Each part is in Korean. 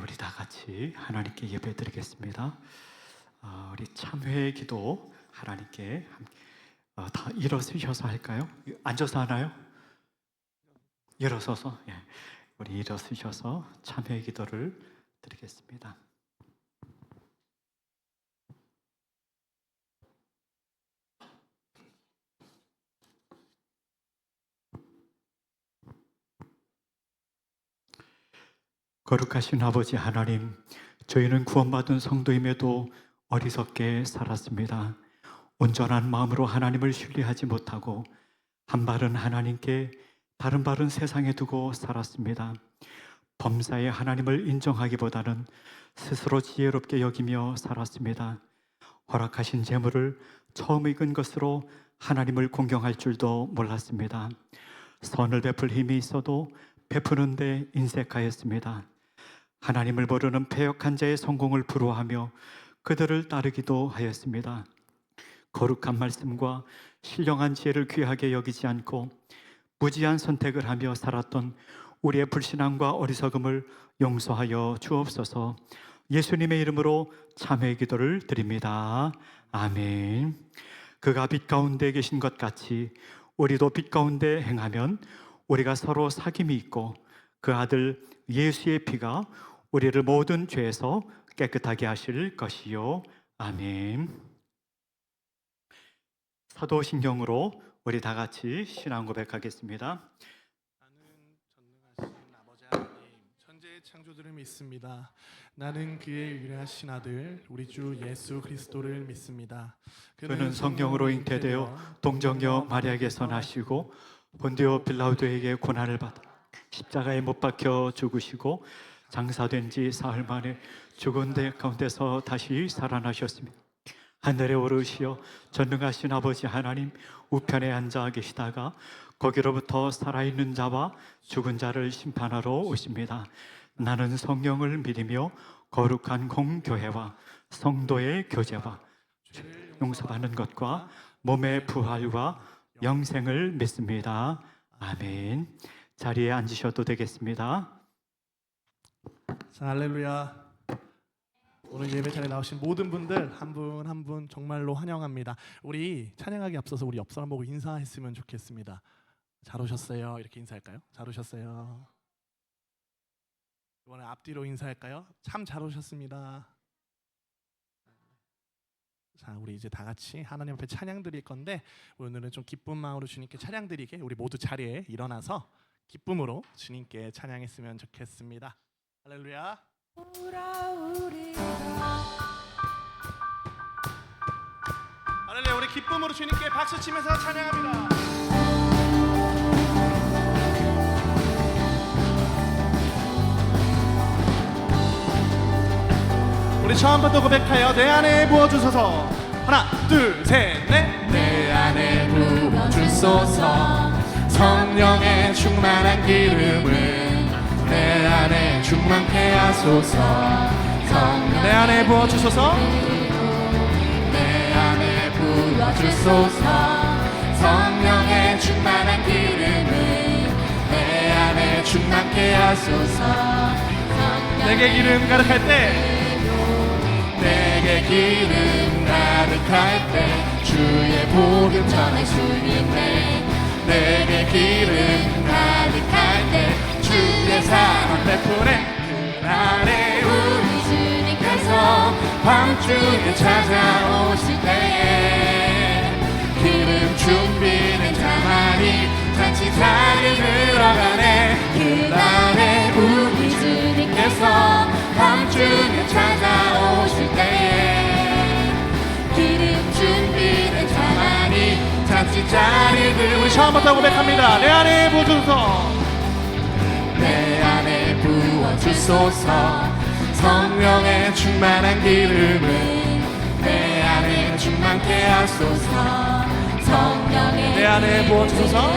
우리 다 같이 하나님께 예배드리겠습니다. 우리 참회의 기도 하나님께 다 일어서셔서 할까요? 앉아서 하나요? 일어서서, 우리 일어서셔서 참회의 기도를 드리겠습니다. 거룩하신 아버지 하나님, 저희는 구원받은 성도임에도 어리석게 살았습니다. 온전한 마음으로 하나님을 신뢰하지 못하고 한 발은 하나님께 다른 발은 세상에 두고 살았습니다. 범사에 하나님을 인정하기보다는 스스로 지혜롭게 여기며 살았습니다. 허락하신 재물을 처음 익은 것으로 하나님을 공경할 줄도 몰랐습니다. 선을 베풀 힘이 있어도 베푸는데 인색하였습니다. 하나님을 모르는 패역한 자의 성공을 부러워하며 그들을 따르기도 하였습니다. 거룩한 말씀과 신령한 지혜를 귀하게 여기지 않고 무지한 선택을 하며 살았던 우리의 불신앙과 어리석음을 용서하여 주옵소서. 예수님의 이름으로 참회의 기도를 드립니다. 아멘. 그가 빛 가운데 계신 것 같이 우리도 빛 가운데 행하면 우리가 서로 사귐이 있고 그 아들 예수의 피가 우리를 모든 죄에서 깨끗하게 하실 것이요. 아멘. 사도신경으로 우리 다 같이 신앙 고백하겠습니다. 나는 전능하신 아버지 하나님, 천지의 창조주를 믿습니다. 나는 그의 유일하신 아들 우리 주 예수 그리스도를 믿습니다. 그는 성령으로 잉태되어 동정녀 마리아에게서 나시고 본디오 빌라도에게 고난을 받아 십자가에 못 박혀 죽으시고 장사된 지 사흘 만에 죽은 데 가운데서 다시 살아나셨으며 하늘에 오르시어 전능하신 아버지 하나님 우편에 앉아 계시다가 거기로부터 살아있는 자와 죽은 자를 심판하러 오십니다. 나는 성령을 믿으며 거룩한 공교회와 성도의 교제와 용서받는 것과 몸의 부활과 영생을 믿습니다. 아멘. 자리에 앉으셔도 되겠습니다. 자, 할렐루야. 오늘 예배자리에 나오신 모든 분들 한 분 한 분 정말로 환영합니다. 우리 찬양하기 앞서서 우리 옆 사람 보고 인사했으면 좋겠습니다. 잘 오셨어요. 이렇게 인사할까요? 잘 오셨어요. 이번에 앞뒤로 인사할까요? 참 잘 오셨습니다. 자, 우리 이제 다 같이 하나님 앞에 찬양 드릴 건데 오늘은 좀 기쁜 마음으로 주님께 찬양 드리게 우리 모두 자리에 일어나서 기쁨으로 주님께 찬양했으면 좋겠습니다. 할렐루야. 할렐루야. 우리 기쁨으로 주님께 박수 치면서 찬양합니다. 우리 처음부터 고백하여 내 안에 부어주소서. 하나 둘 셋 넷. 내 안에 부어주소서. 성령의 충만한 기름을 내 안에 충만케 하소서. 내 안에 부어주소서. 내 안에 부어주소서. 성령의 충만한 기름을 내 안에 충만케 하소서. 내게 기름 가득할 때 내게 기름 가득할 때 주의 복음 전할 수 있네. 내게 기름 가득할 때 주의 사랑 베푸네. 그날에 우리 주님께서 밤중에 찾아오실 때에 기름 준비된 자만이 잔치 자리에 들어가네. 그날에 우리 주님께서 밤중에 찾아오실 때에 기름 준비된 자만이 잔치 자리에 들어가네. 우리 처음부터 고백합니다. 내 안에 부어주소서. 내 안에 부어주소서. 성령의 충만한 기름을 내 안에 충만케 하소서. 성령의 내 안에 부어주소서.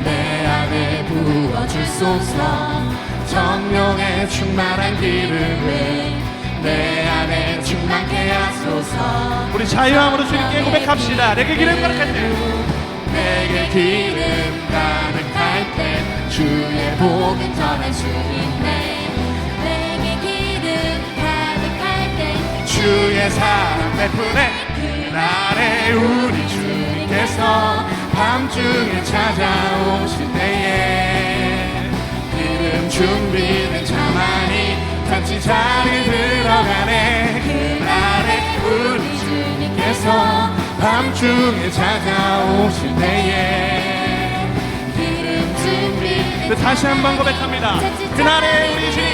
내 안에 부어주소서. 성령의 충만한 기름을 내 안에 충만케 하소서. 우리 자유함으로 주님께 고백합시다. 내게 기름 가득할 때 내게 기름 가득할 때 주의 복음 전할 수 있네. 내게 주의 사랑 베푸네. 그날에 우리 주님께서 밤중에 찾아오실 때에 기름 준비된 자만이 잔치 자리 들어가네. 그날에 우리 주님께서 밤중에 찾아오실 때에 기름 준비 다시 한번 고백합니다. 그날에 우리 주님,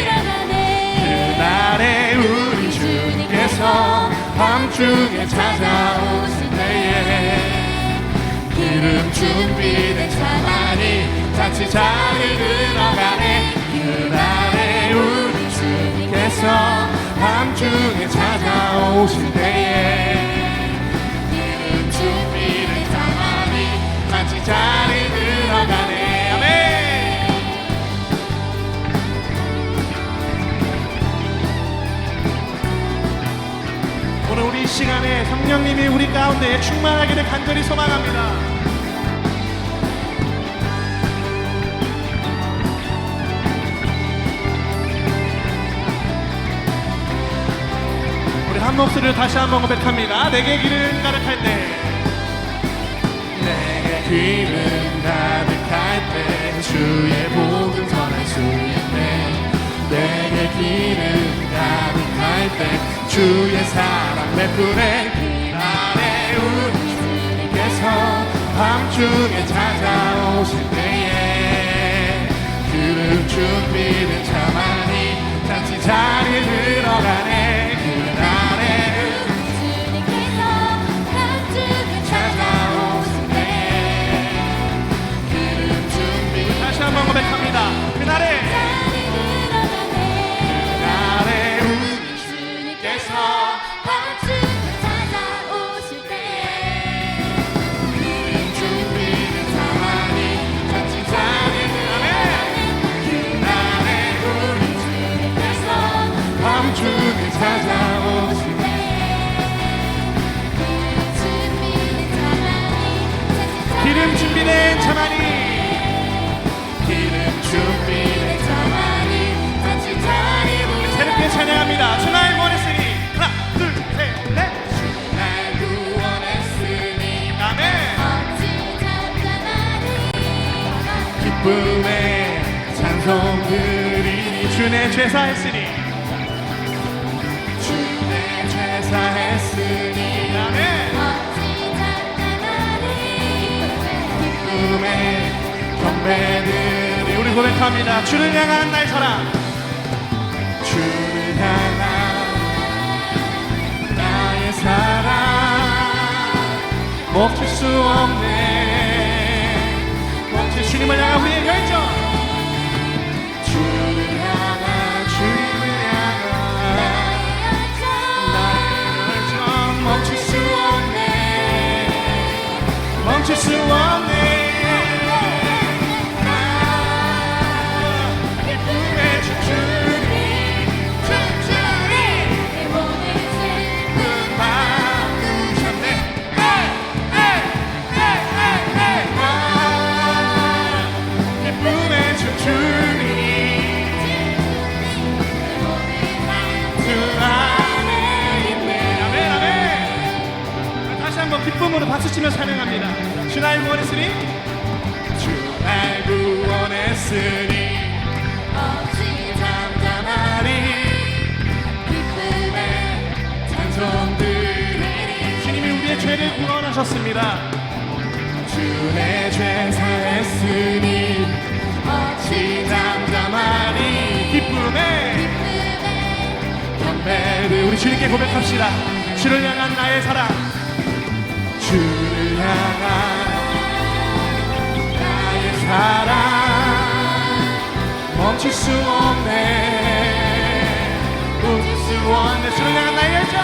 그날에 우리 주님께서 밤중에 찾아오실 때에 기름 준비된 자만이 잔치 자리 들어가네. 그날에 우리 주님께서 밤중에 찾아오실 때에 기름 준비된 자만이 잔치 자리 들어가네. 아멘. 오늘 우리 이 시간에 성령님이 우리 가운데 충만하기를 간절히 소망합니다. 우리 한 목소리를 다시 한번 고백합니다. 내게 기름 가득할 때, 내게 기름 가득할 때 주의 복음 전할 수 있네. 내게 기름 가득할 때 주의 사랑 베푸네. 그날에 우리 주님께서 밤중에 찾아오실 때에 기름 준비된 자만이 잔치 자리에 들어가네. 그날에 주님께서 밤중에 찾아오실 때에 기름 준비. 다시 한번 고백합니다. 그날에 밤중에 찾아오실 때에 기름 준비된 자만이 잔치 자리에 들어가네. 그날에 우리 주님께서 밤중에 찾아오실 기름 준비된 자만이, 기름 준비된 자만이 잔치 자리에 우리 새롭게 찬양합니다. 주날 구원했으니. 하나 둘 셋 넷. 주날 구원했으니. 아멘. 기쁨의 찬송들이 주내 죄사했으니. 주내 죄사했으니. 아멘. 기쁨의 경배들이 우리 고백합니다. 주를 향한 나의 사랑, 주를 향한 나의 사랑 멈출 수 없네. 멈출 주님을 향한 우리의 열정, 주를 향한 주님을 향한 나의 열정 멈출 수 없네. 멈출 수 없네. 기쁨으로 박수치며 찬양합니다. 주 날 구원했으니, 주 날 구원했으니 없이 잠잠하리. 기쁨의 찬송들이 주님이 우리의 죄를 구원하셨습니다. 주의 죄 사했으니 없이 잠잠하리. 기쁨의 경배를 우리 주님께 고백합시다. 주를 향한 나의 사랑, 주를 향한 나의 사랑 멈출 수 없네. 멈출 수 없네. 주를 향한 나의 열정,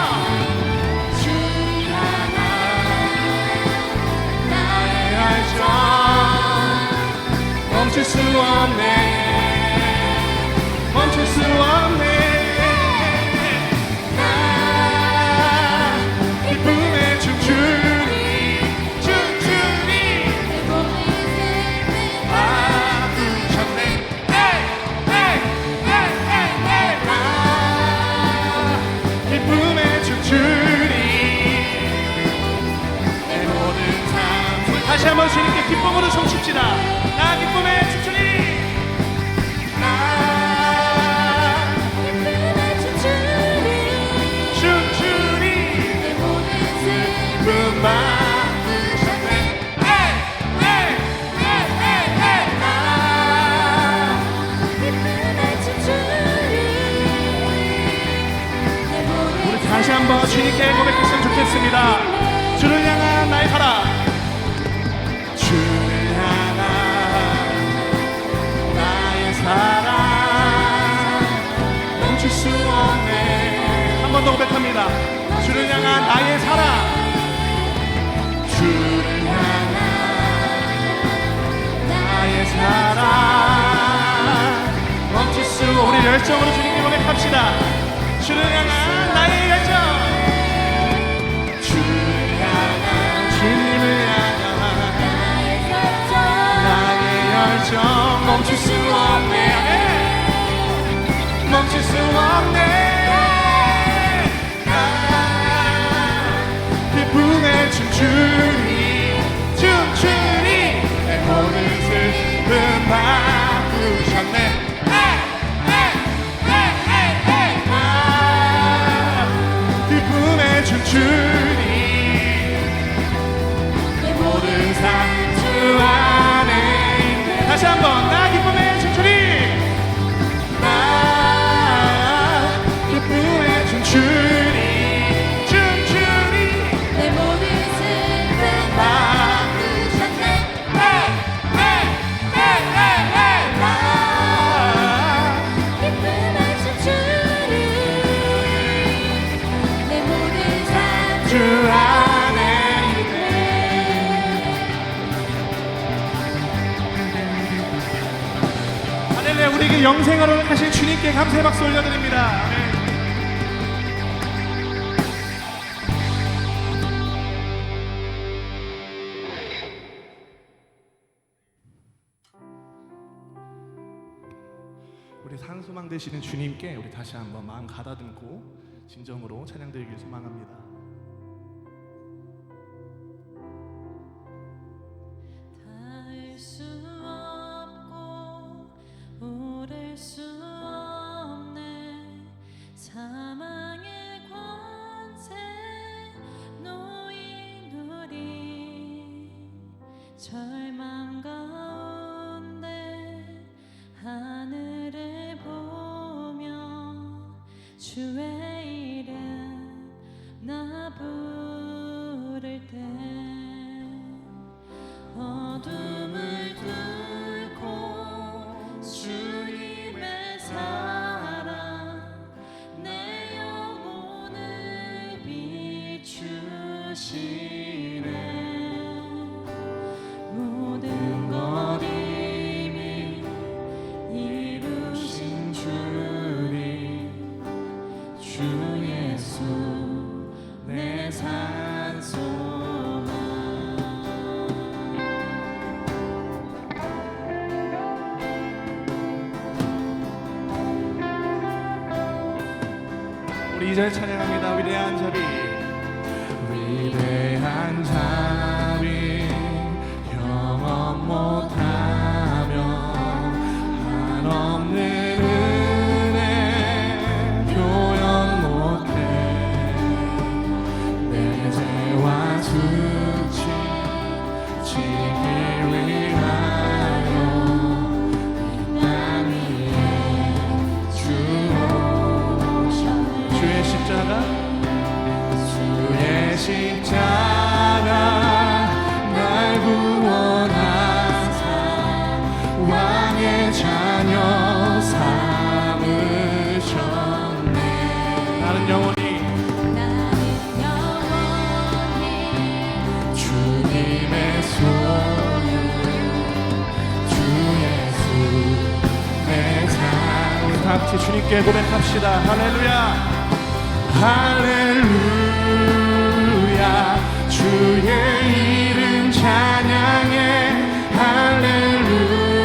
주를 향한 나의 열정 멈출 수 없네. 멈출 수 없네. 나 기쁨에 춤추리. 기쁨의 춤 춤춥시다. 나 기쁨에 춤추리. 나 기쁨에 춤추리 춤추리. 내 모든 슬픔 바꾸셨네. 기쁨에 춤추리 내 모든 우리 다시 한번 주님께 고백했으면 좋겠습니다. 주를 향한 나의 사랑, 주를 향한 나의 사랑 멈출 수 없네. 한 번 더 고백합니다. 주를 향한 나의 사랑, 주를 향한 나의 사랑 멈출 수. 우리 열정으로 주님께 고백합시다. 주를 향한 나의 열정, 주님을 향한 나의 열정 멈출 수 없네. 멈출 수 없네. 기쁨에 춤추리 춤추리 내 모든 슬픔 바꾸셨네. 기쁨에 춤추리 내 모든 삶 주 안에 있네. 다시 한번 나 기쁨에 춤추리. 나 기쁨에 춤추리 춤추리 내 모든 슬픔 바꾸셨네. 나 기쁨에 춤추리 내 모든 삶 주 안에 할렐루야. 우리에게 영생을 하신 주님께 감사의 박수 올려드립니다. 아멘. 우리 산소망 되시는 주님께 우리 다시 한번 마음 가다듬고 진정으로 찬양드리길 소망합니다. 닿을 수 없고 오를 수 없네. 사망의 권세 놓인 우리 절망 가운데 하늘을 보며 주의 이름 나 부를 때 어둠을 뚫고 주님의 사랑 내 영혼을 비추시네. 모든 것 이미 이루신 주님 주 예수 내 산소망. 우리 2절 찬양합니다. 위대한 자비, 위대한 자비 경험 못하며 한없는 은혜 표현 못해. 내 죄와 수치 지기 위하여 이 땅 위에 주 주의 십자가, 주의 십자가 날 구원하사 왕의 자녀 삼으셨네. 나는 영원히 주님의 소유 주 예수 내 삶. 우리 다 같이 주님께 고백합시다. 할렐루야 할렐루야. 주의 이름 찬양해. 할렐루야.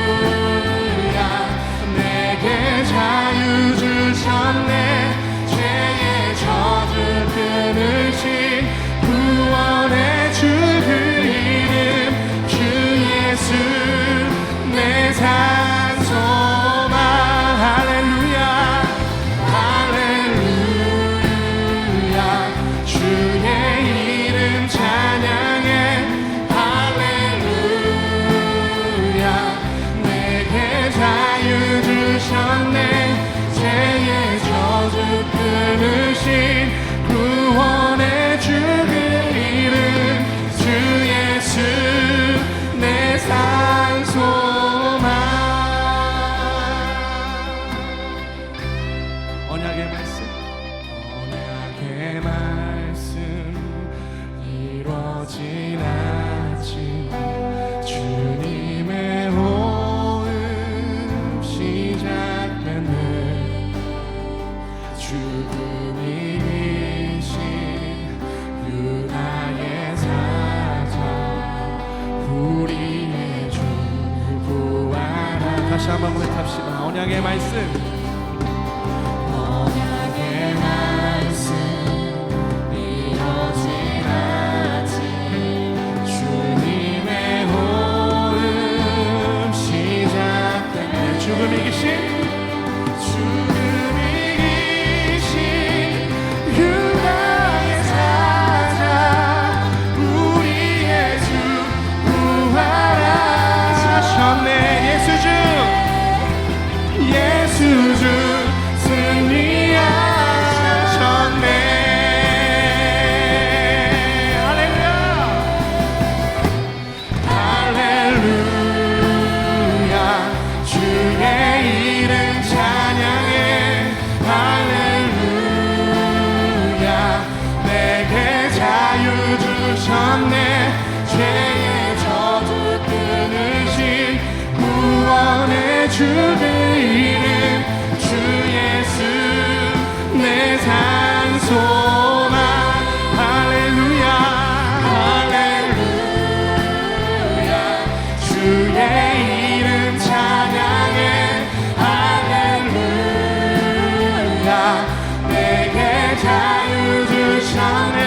내게 자유 주셨네. 죄의 저주 끊으신 구원의 주 그 이름 주 예수 언약의 말씀 언약의 말씀 이루어지나지 주님의 호흡 시작되네 죽음 이기신 유다의 사자 우리의 주 부활하셨네 예수 주 승리하셨네 할렐루야 할렐루야 주의 이름 찬양해 할렐루야 내게 자유 주셨네 죄의 저주 끊으신 구원의 주의 이름 주 예수 내 산소망 할렐루야 할렐루야 주의 이름 찬양해 할렐루야 내게 자유 주셨네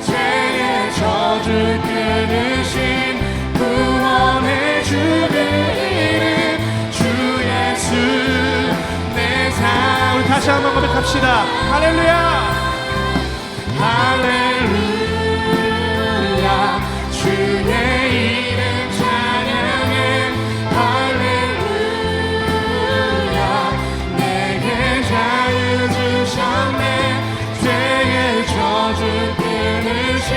죄의 저주 끊으신 구원의 주의 우리 다시 한번 고백합시다. 할렐루야 할렐루야 주의 이름 찬양해 할렐루야 내게 자유 주셨네 죄의 저주 끊으신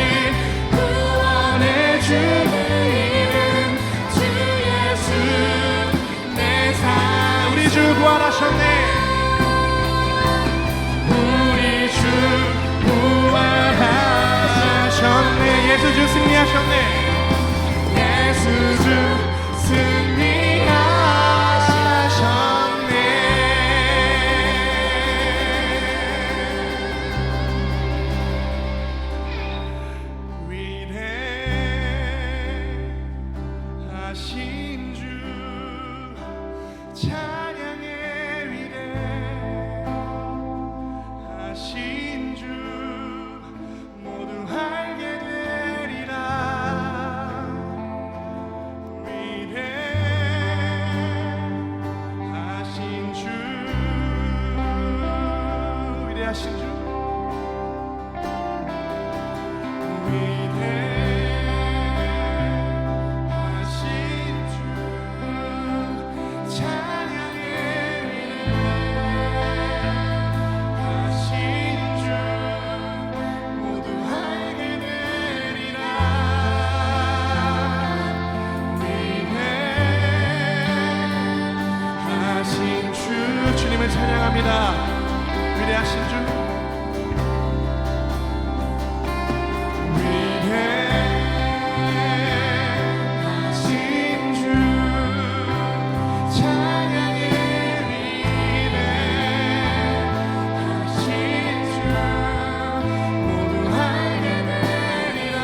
구원의 주의 이름 주 예수 내 삶 우리 주 구원하셨네 부활하셨네 예수 주 승리하셨네 예수 주 승리하셨네 위대하신 주 찬양해 위대하신 주 모두 알게 되리라 위대하신 주 위대하신 주 위대하신 주 찬양해 위대하신 주 모두 알게 되리라 위대하신 주 주님을 찬양합니다 위대하신 주 위대하신 주 찬양해 위대하신 주 모두 알게 되리라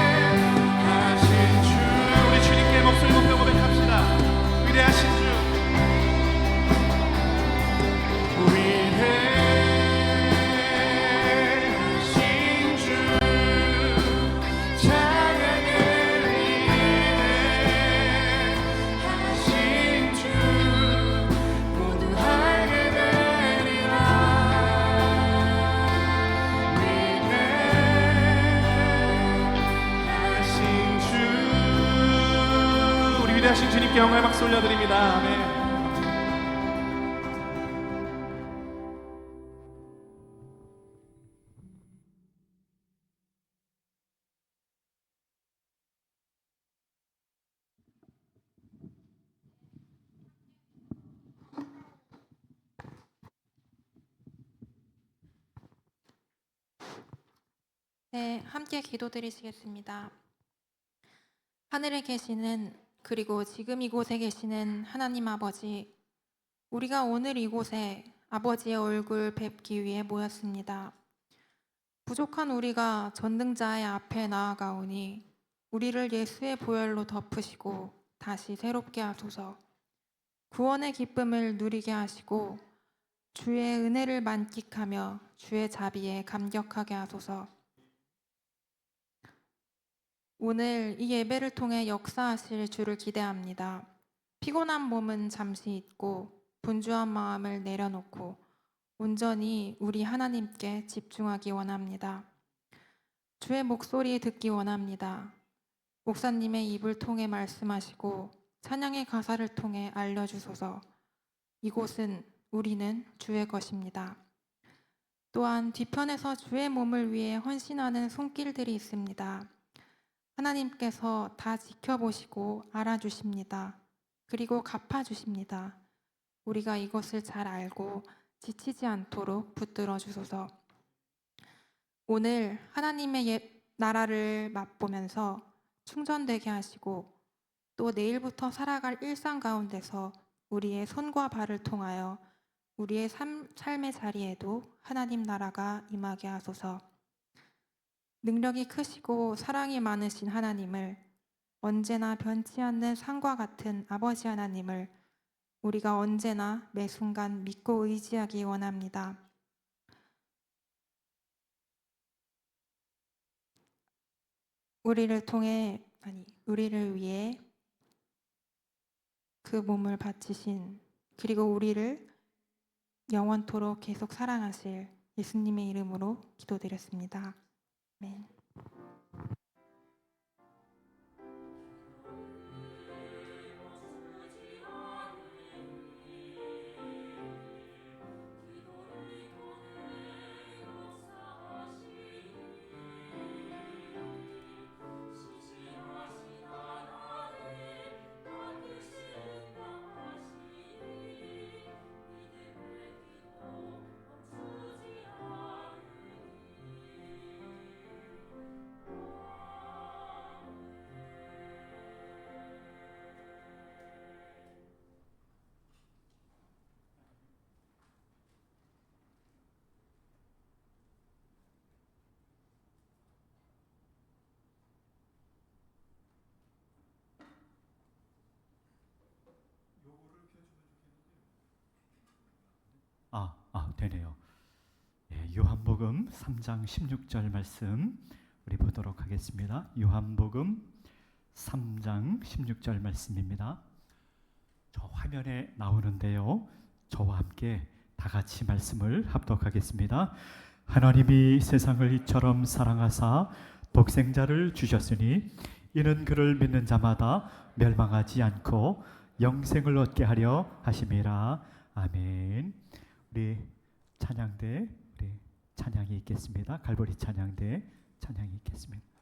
위대하신 주 우리 주님께 목소리 높여 고백합시다 위대하신 주 위대하신 주 찬양해 위대하신 주 모두 알게 되리라 위대하신 주 우리 위대하신 주님께 영광의 박수 올려드립니다 아멘 네, 함께 기도드리시겠습니다. 하늘에 계시는 그리고 지금 이곳에 계시는 하나님 아버지, 우리가 오늘 이곳에 아버지의 얼굴 뵙기 위해 모였습니다. 부족한 우리가 전능자의 앞에 나아가오니 우리를 예수의 보혈로 덮으시고 다시 새롭게 하소서. 구원의 기쁨을 누리게 하시고 주의 은혜를 만끽하며 주의 자비에 감격하게 하소서. 오늘 이 예배를 통해 역사하실 주를 기대합니다. 피곤한 몸은 잠시 잊고 분주한 마음을 내려놓고 온전히 우리 하나님께 집중하기 원합니다. 주의 목소리 듣기 원합니다. 목사님의 입을 통해 말씀하시고 찬양의 가사를 통해 알려주소서. 이곳은 우리는 주의 것입니다. 또한 뒤편에서 주의 몸을 위해 헌신하는 손길들이 있습니다. 하나님께서 다 지켜보시고 알아주십니다. 그리고 갚아주십니다. 우리가 이것을 잘 알고 지치지 않도록 붙들어 주소서. 오늘 하나님의 나라를 맛보면서 충전되게 하시고 또 내일부터 살아갈 일상 가운데서 우리의 손과 발을 통하여 우리의 삶의 자리에도 하나님 나라가 임하게 하소서. 능력이 크시고 사랑이 많으신 하나님을, 언제나 변치 않는 산과 같은 아버지 하나님을 우리가 언제나 매 순간 믿고 의지하기 원합니다. 우리를 위해 그 몸을 바치신, 그리고 우리를 영원토록 계속 사랑하실 예수님의 이름으로 기도드렸습니다. 아멘. 되네요. 요한복음 3장 16절 말씀 우리 보도록 하겠습니다. 요한복음 3장 16절 말씀입니다. 저 화면에 나오는데요. 저와 함께 다 같이 말씀을 합독하겠습니다. 하나님이 세상을 이처럼 사랑하사 독생자를 주셨으니 이는 그를 믿는 자마다 멸망하지 않고 영생을 얻게 하려 하심이라. 아멘. 우리 찬양대, 우리 찬양이 있겠습니다. 갈보리 찬양대 찬양이 있겠습니다.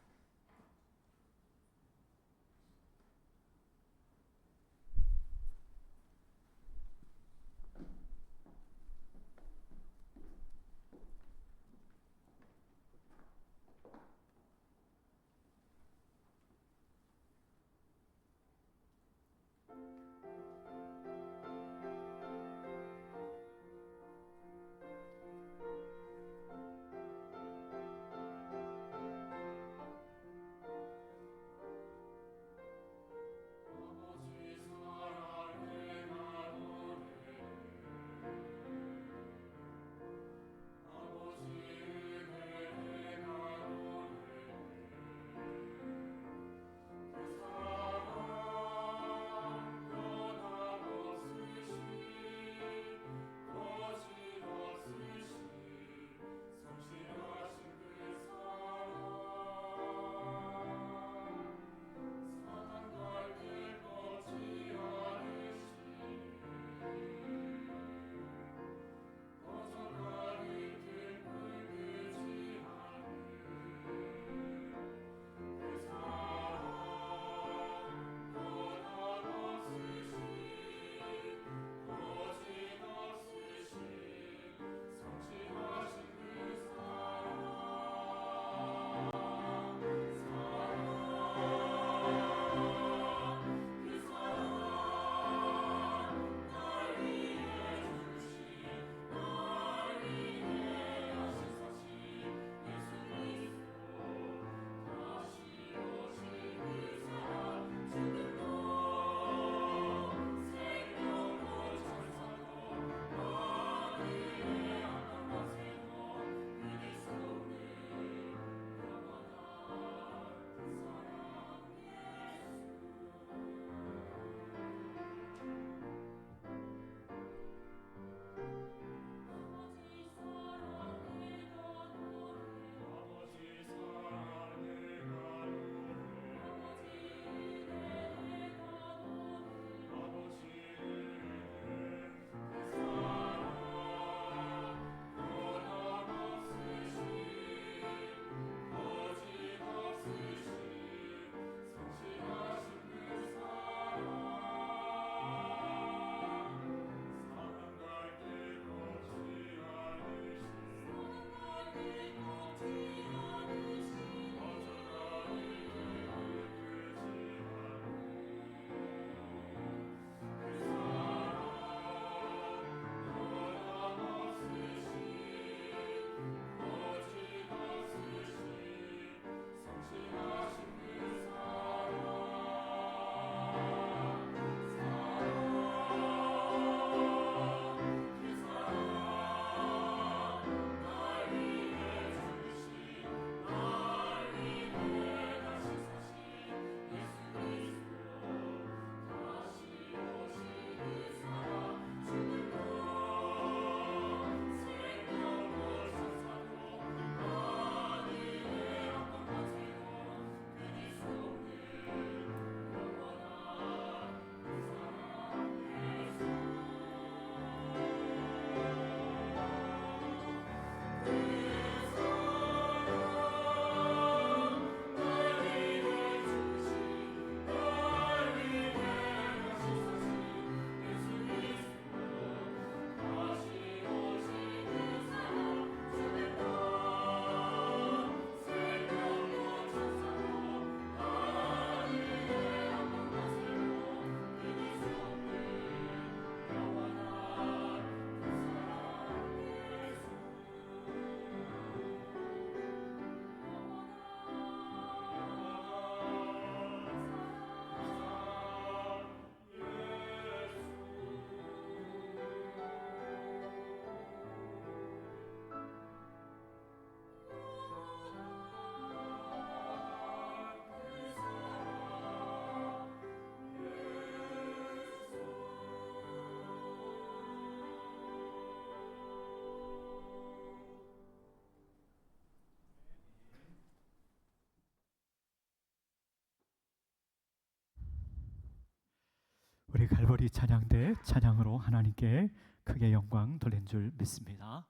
우리 갈보리 찬양대 찬양으로 하나님께 크게 영광 돌린 줄 믿습니다.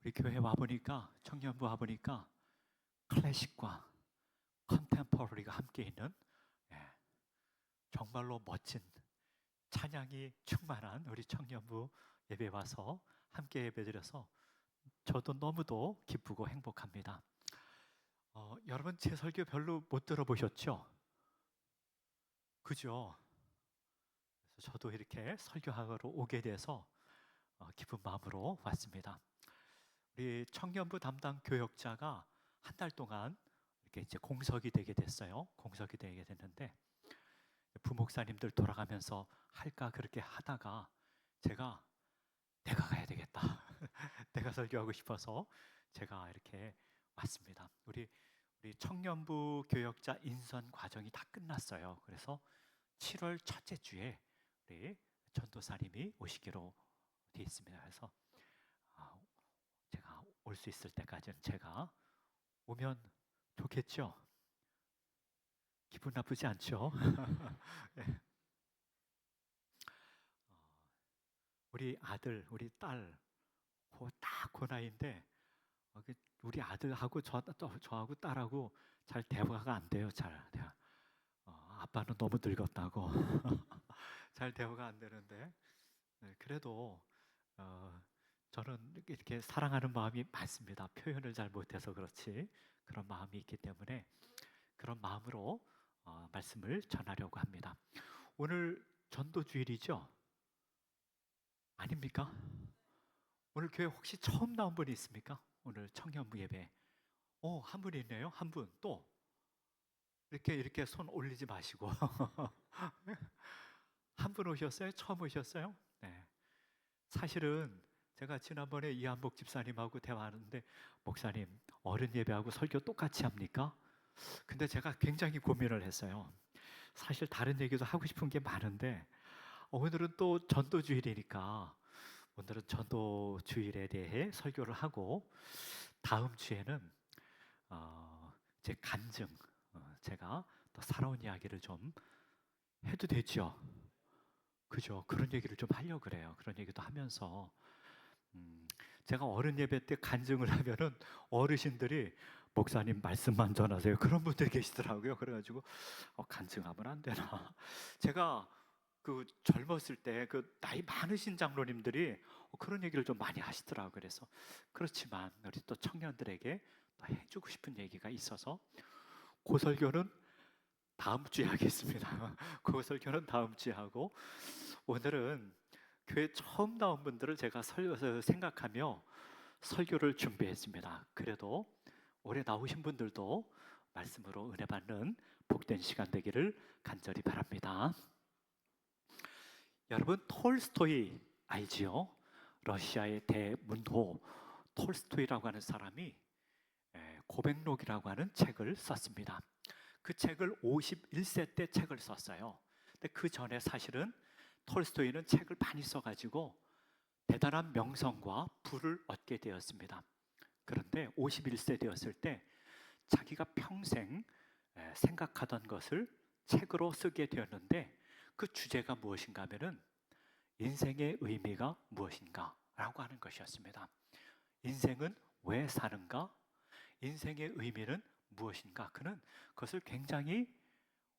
우리 교회 와보니까, 청년부 와보니까 클래식과 컨템포러리가 함께 있는, 정말로 멋진 찬양이 충만한 우리 청년부 예배 와서 함께 예배드려서 저도 너무도 기쁘고 행복합니다. 여러분 제 설교 별로 못 들어보셨죠? 그죠? 그래서 저도 이렇게 설교하러 오게 돼서 기쁜 마음으로 왔습니다. 우리 청년부 담당 교역자가 한 달 동안 이렇게 이제 공석이 되게 됐어요. 공석이 되게 됐는데 부목사님들 돌아가면서 할까 그렇게 하다가 제가 내가 가야 되겠다. 내가 설교하고 싶어서 제가 이렇게 왔습니다. 우리 청년부 교역자 인선 과정이 다 끝났어요. 그래서 7월 첫째 주에 우리 전도사님이 오시기로 되어 있습니다. 그래서 제가 올 수 있을 때까지는 제가 오면 좋겠죠? 기분 나쁘지 않죠? 네. 우리 아들, 우리 딸, 딱 그 나이인데 우리 아들하고 저하고 딸하고 잘 대화가 안 돼요. 잘 아빠는 너무 늙었다고 잘 대화가 안 되는데, 그래도 저는 이렇게 사랑하는 마음이 많습니다. 표현을 잘 못해서 그렇지 그런 마음이 있기 때문에 그런 마음으로 말씀을 전하려고 합니다. 오늘 전도주일이죠? 아닙니까? 오늘 교회 혹시 처음 나온 분이 있습니까? 오늘 청년부 예배 한 분이 있네요. 한 분 또 이렇게 손 올리지 마시고 한 분 오셨어요? 처음 오셨어요? 네. 사실은 제가 지난번에 이한복 집사님하고 대화하는데 목사님 어른 예배하고 설교 똑같이 합니까? 근데 제가 굉장히 고민을 했어요. 사실 다른 얘기도 하고 싶은 게 많은데 오늘은 또 전도주일이니까 오늘은 전도주일에 대해 설교를 하고 다음 주에는 제 간증, 제가 더 살아온 이야기를 좀 해도 되죠? 그죠? 그런 얘기를 좀 하려고 그래요. 그런 얘기도 하면서 제가 어른 예배 때 간증을 하면은 어르신들이 목사님 말씀만 전하세요. 그런 분들이 계시더라고요. 그래가지고 간증하면 안 되나? 제가 그 젊었을 때 그 나이 많으신 장로님들이 그런 얘기를 좀 많이 하시더라고요. 그래서 그렇지만 우리 또 청년들에게 또 해주고 싶은 얘기가 있어서 그 설교는 다음 주에 하겠습니다. 그 설교는 다음 주에 하고 오늘은 교회 처음 나온 분들을 제가 생각하며 설교를 준비했습니다. 그래도 올해 나오신 분들도 말씀으로 은혜 받는 복된 시간 되기를 간절히 바랍니다. 여러분 톨스토이 알지요? 러시아의 대문호 톨스토이라고 하는 사람이 고백록이라고 하는 책을 썼습니다. 그 책을 51세 때 책을 썼어요. 근데 그 전에 사실은 톨스토이는 책을 많이 써가지고 대단한 명성과 부를 얻게 되었습니다. 그런데 51세 되었을 때 자기가 평생 생각하던 것을 책으로 쓰게 되었는데 그 주제가 무엇인가 하면은 인생의 의미가 무엇인가 라고 하는 것이었습니다. 인생은 왜 사는가? 인생의 의미는 무엇인가? 그는 그것을 굉장히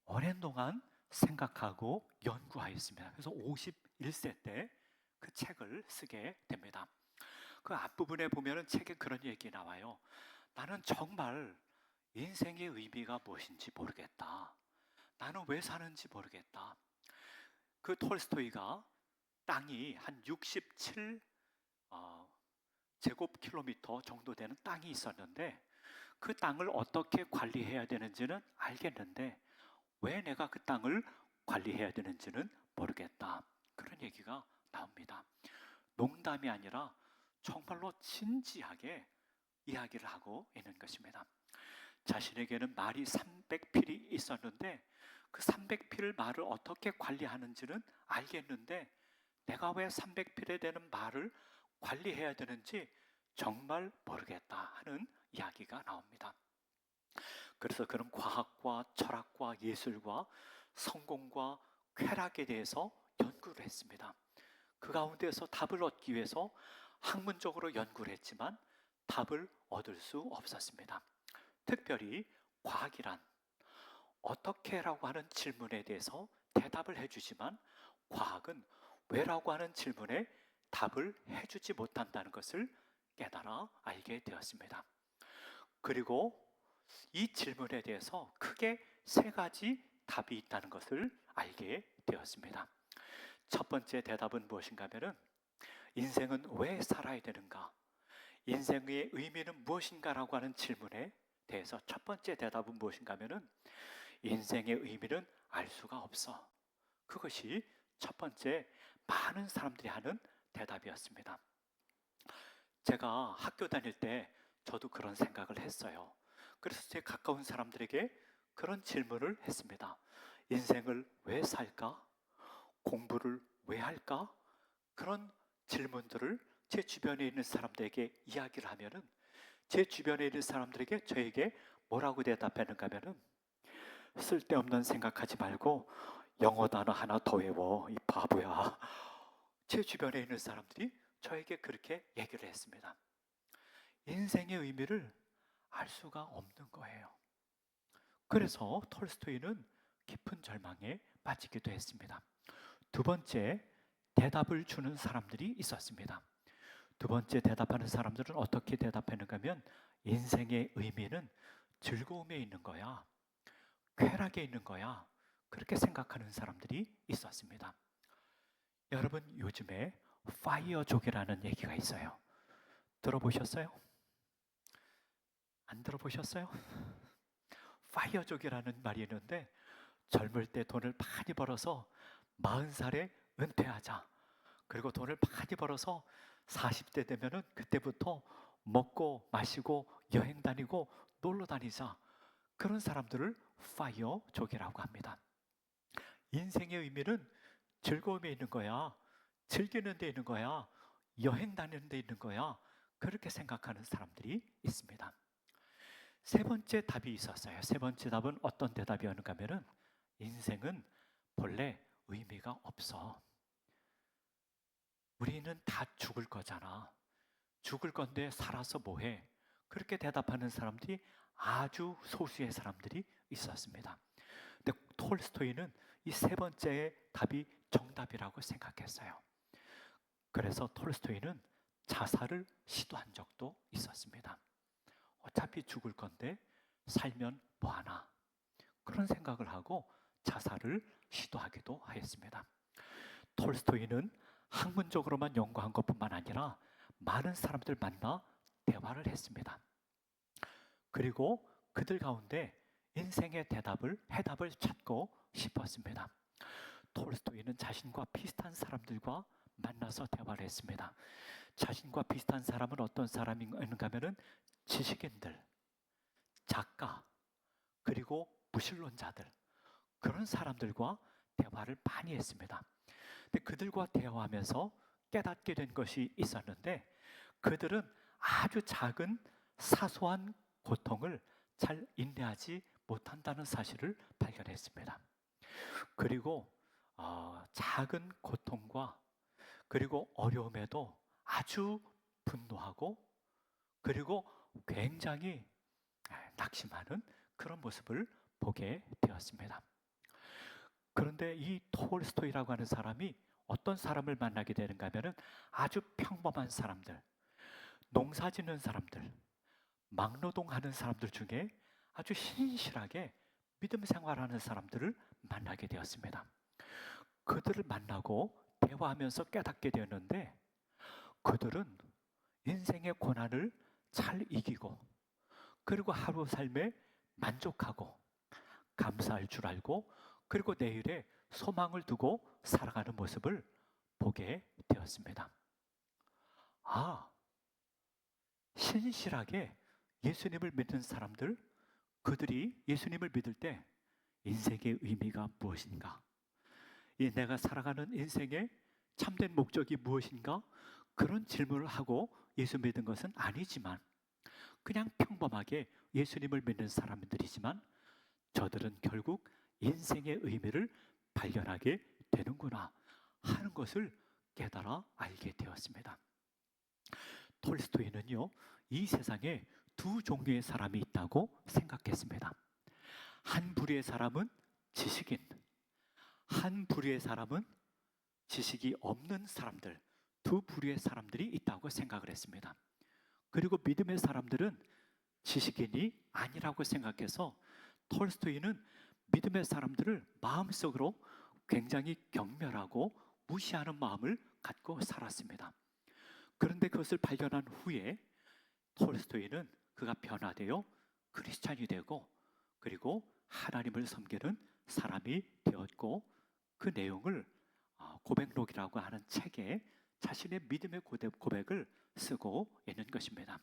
오랜 동안 생각하고 연구하였습니다. 그래서 51세 때 그 책을 쓰게 됩니다. 그 앞부분에 보면은 책에 그런 얘기 나와요. 나는 정말 인생의 의미가 무엇인지 모르겠다. 나는 왜 사는지 모르겠다. 그 톨스토이가 땅이 한 67 제곱킬로미터 정도 되는 땅이 있었는데 그 땅을 어떻게 관리해야 되는지는 알겠는데 왜 내가 그 땅을 관리해야 되는지는 모르겠다. 그런 얘기가 나옵니다. 농담이 아니라 정말로 진지하게 이야기를 하고 있는 것입니다. 자신에게는 말이 300필이 있었는데 그 300필 말을 어떻게 관리하는지는 알겠는데 내가 왜 300필에 되는 말을 관리해야 되는지 정말 모르겠다 하는 이야기가 나옵니다. 그래서 그는 과학과 철학과 예술과 성공과 쾌락에 대해서 연구를 했습니다. 그 가운데서 답을 얻기 위해서 학문적으로 연구를 했지만 답을 얻을 수 없었습니다. 특별히 과학이란 어떻게라고 하는 질문에 대해서 대답을 해주지만 과학은 왜라고 하는 질문에 답을 해주지 못한다는 것을 깨달아 알게 되었습니다. 그리고 이 질문에 대해서 크게 세 가지 답이 있다는 것을 알게 되었습니다. 첫 번째 대답은 무엇인가 하면은 인생은 왜 살아야 되는가? 인생의 의미는 무엇인가라고 하는 질문에 대해서 첫 번째 대답은 무엇인가 하면은 인생의 의미는 알 수가 없어. 그것이 첫 번째 많은 사람들이 하는 대답이었습니다. 제가 학교 다닐 때 저도 그런 생각을 했어요. 그래서 제 가까운 사람들에게 그런 질문을 했습니다. 인생을 왜 살까? 공부를 왜 할까? 그런 질문들을 제 주변에 있는 사람들에게 이야기를 하면은 제 주변에 있는 사람들에게 저에게 뭐라고 대답하는가 하면은 쓸데없는 생각하지 말고 영어 단어 하나 더 외워, 이 바보야. 제 주변에 있는 사람들이 저에게 그렇게 얘기를 했습니다. 인생의 의미를 알 수가 없는 거예요. 그래서 톨스토이는 깊은 절망에 빠지기도 했습니다. 두 번째, 대답을 주는 사람들이 있었습니다. 두 번째 대답하는 사람들은 어떻게 대답하는가 하면 인생의 의미는 즐거움에 있는 거야. 쾌락에 있는 거야. 그렇게 생각하는 사람들이 있었습니다. 여러분, 요즘에 파이어족이라는 얘기가 있어요. 들어보셨어요? 안 들어보셨어요? 파이어족이라는 말이 있는데 젊을 때 돈을 많이 벌어서 40살에 은퇴하자. 그리고 돈을 많이 벌어서 40대 되면은 그때부터 먹고 마시고 여행 다니고 놀러 다니자. 그런 사람들을 파이어족이라고 합니다. 인생의 의미는 즐거움에 있는 거야. 즐기는 데 있는 거야. 여행 다니는 데 있는 거야. 그렇게 생각하는 사람들이 있습니다. 세 번째 답이 있었어요. 세 번째 답은 어떤 대답이었는가 하면은 인생은 본래 의미가 없어. 우리는 다 죽을 거잖아. 죽을 건데 살아서 뭐해? 그렇게 대답하는 사람들이 아주 소수의 사람들이 있었습니다. 근데 톨스토이는 이 세 번째의 답이 정답이라고 생각했어요. 그래서 톨스토이는 자살을 시도한 적도 있었습니다. 어차피 죽을 건데 살면 뭐하나 그런 생각을 하고 자살을 시도하기도 하였습니다. 톨스토이는 학문적으로만 연구한 것뿐만 아니라 많은 사람들 만나 대화를 했습니다. 그리고 그들 가운데 인생의 해답을 찾고 싶었습니다. 톨스토이는 자신과 비슷한 사람들과 만나서 대화를 했습니다. 자신과 비슷한 사람은 어떤 사람인가 하면은 지식인들, 작가, 그리고 무신론자들 그런 사람들과 대화를 많이 했습니다. 근데 그들과 대화하면서 깨닫게 된 것이 있었는데 그들은 아주 작은 사소한 고통을 잘 인내하지 못한다는 사실을 발견했습니다. 그리고 작은 고통과 그리고 어려움에도 아주 분노하고 그리고 굉장히 낙심하는 그런 모습을 보게 되었습니다. 그런데 이 톨스토이라고 하는 사람이 어떤 사람을 만나게 되는가 하면은 아주 평범한 사람들, 농사 짓는 사람들, 막노동하는 사람들 중에 아주 신실하게 믿음 생활하는 사람들을 만나게 되었습니다. 그들을 만나고 대화하면서 깨닫게 되었는데 그들은 인생의 고난을 잘 이기고 그리고 하루 삶에 만족하고 감사할 줄 알고 그리고 내일에 소망을 두고 살아가는 모습을 보게 되었습니다. 신실하게 예수님을 믿는 사람들, 그들이 예수님을 믿을 때 인생의 의미가 무엇인가? 내가 살아가는 인생의 참된 목적이 무엇인가? 그런 질문을 하고 예수 믿은 것은 아니지만 그냥 평범하게 예수님을 믿는 사람들이지만 저들은 결국 인생의 의미를 발견하게 되는구나 하는 것을 깨달아 알게 되었습니다. 톨스토이는요, 이 세상에 두 종류의 사람이 있다고 생각했습니다. 한 부류의 사람은 지식인, 한 부류의 사람은 지식이 없는 사람들, 두 부류의 사람들이 있다고 생각을 했습니다. 그리고 믿음의 사람들은 지식인이 아니라고 생각해서 톨스토이는 믿음의 사람들을 마음속으로 굉장히 경멸하고 무시하는 마음을 갖고 살았습니다. 그런데 그것을 발견한 후에 톨스토이는 그가 변화되어 크리스찬이 되고 그리고 하나님을 섬기는 사람이 되었고 그 내용을 고백록이라고 하는 책에 자신의 믿음의 고백을 쓰고 있는 것입니다.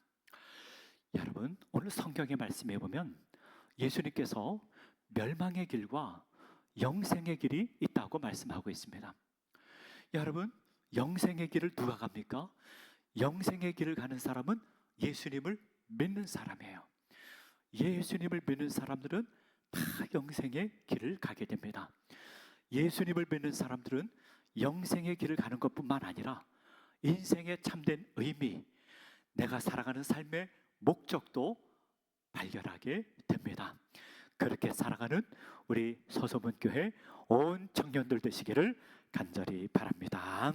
여러분, 오늘 성경의 말씀에 보면 예수님께서 멸망의 길과 영생의 길이 있다고 말씀하고 있습니다. 여러분, 영생의 길을 누가 갑니까? 영생의 길을 가는 사람은 예수님을 믿는 사람이에요. 예수님을 믿는 사람들은 다 영생의 길을 가게 됩니다. 예수님을 믿는 사람들은 영생의 길을 가는 것뿐만 아니라 인생의 참된 의미, 내가 살아가는 삶의 목적도 발견하게 됩니다. 그렇게 살아가는 우리 서소문교회 온 청년들 되시기를 간절히 바랍니다.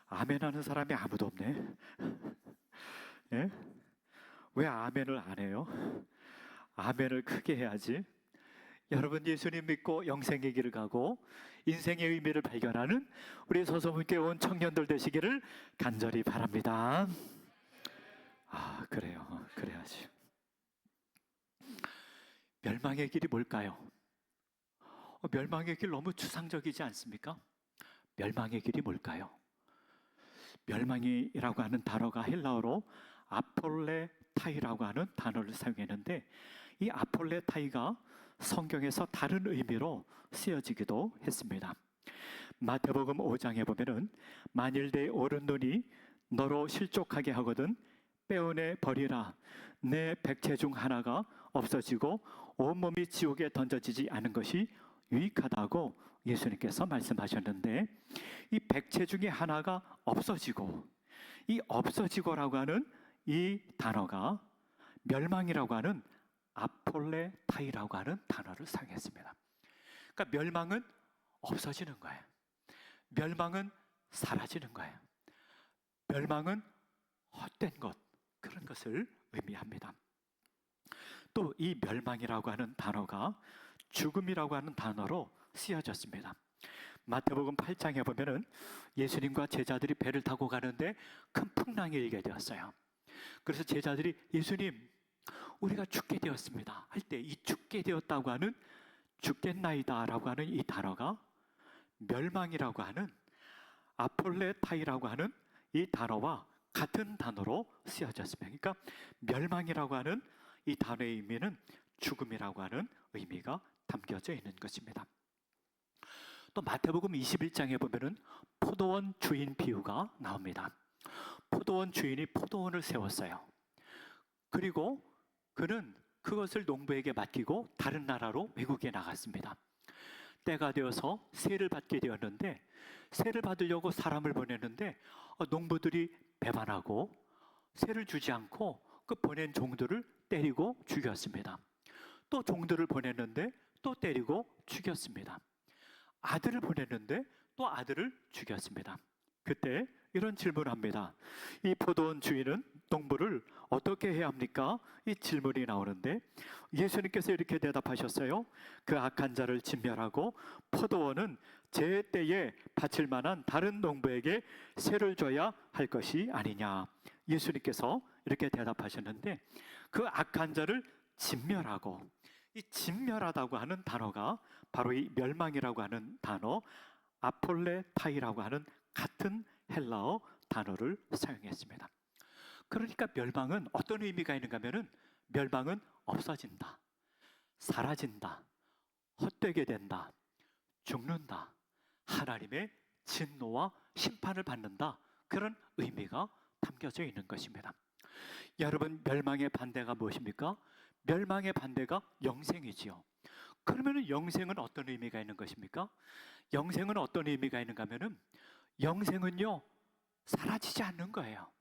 아멘 하는 사람이 아무도 없네. 예? 왜 아멘을 안 해요? 아멘을 크게 해야지. 여러분, 예수님 믿고 영생의 길을 가고 인생의 의미를 발견하는 우리 서소문교회 온 청년들 되시기를 간절히 바랍니다. 그래요. 그래야지. 멸망의 길이 뭘까요? 멸망의 길 너무 추상적이지 않습니까? 멸망의 길이 뭘까요? 멸망이라고 하는 단어가 헬라어로 아폴레타이라고 하는 단어를 사용했는데 이 아폴레타이가 성경에서 다른 의미로 쓰여지기도 했습니다. 마태복음 5장에 보면은 만일 내 오른눈이 너로 실족하게 하거든 빼어내 버리라. 내 백체 중 하나가 없어지고 온몸이 지옥에 던져지지 않은 것이 유익하다고 예수님께서 말씀하셨는데 이 백체 중에 하나가 없어지고 이 없어지고라고 하는 이 단어가 멸망이라고 하는 아폴레타이라고 하는 단어를 사용했습니다. 그러니까 멸망은 없어지는 거예요. 멸망은 사라지는 거예요. 멸망은 헛된 것, 그런 것을 의미합니다. 또 이 멸망이라고 하는 단어가 죽음이라고 하는 단어로 쓰여졌습니다. 마태복음 8장에 보면은 예수님과 제자들이 배를 타고 가는데 큰 풍랑이 일게 되었어요. 그래서 제자들이 예수님, 우리가 죽게 되었습니다 할 때 이 죽게 되었다고 하는 죽겠나이다라고 하는 이 단어가 멸망이라고 하는 아폴레타이라고 하는 이 단어와 같은 단어로 쓰여졌습니다. 그러니까 멸망이라고 하는 이 단어의 의미는 죽음이라고 하는 의미가 담겨져 있는 것입니다. 또 마태복음 21장에 보면은 포도원 주인 비유가 나옵니다. 포도원 주인이 포도원을 세웠어요. 그리고 그는 그것을 농부에게 맡기고 다른 나라로 외국에 나갔습니다. 때가 되어서 세를 받게 되었는데 세를 받으려고 사람을 보냈는데 농부들이 배반하고 세를 주지 않고 그 보낸 종들을 때리고 죽였습니다. 또 종들을 보냈는데 또 때리고 죽였습니다. 아들을 보냈는데 또 아들을 죽였습니다. 그때 이런 질문을 합니다. 이 포도원 주인은 농부를 어떻게 해야 합니까? 이 질문이 나오는데 예수님께서 이렇게 대답하셨어요. 그 악한 자를 진멸하고 포도원은 제 때에 바칠 만한 다른 농부에게 세를 줘야 할 것이 아니냐. 예수님께서 이렇게 대답하셨는데 그 악한 자를 진멸하고, 이 진멸하다고 하는 단어가 바로 이 멸망이라고 하는 단어 아폴레타이라고 하는 같은 헬라어 단어를 사용했습니다. 그러니까 멸망은 어떤 의미가 있는가 하면은 멸망은 없어진다, 사라진다, 헛되게 된다, 죽는다, 하나님의 진노와 심판을 받는다, 그런 의미가 담겨져 있는 것입니다. 여러분, 멸망의 반대가 무엇입니까? 멸망의 반대가 영생이지요. 그러면 영생은 어떤 의미가 있는 것입니까? 영생은 어떤 의미가 있는가 하면은 영생은요, 사라지지 않는 거예요.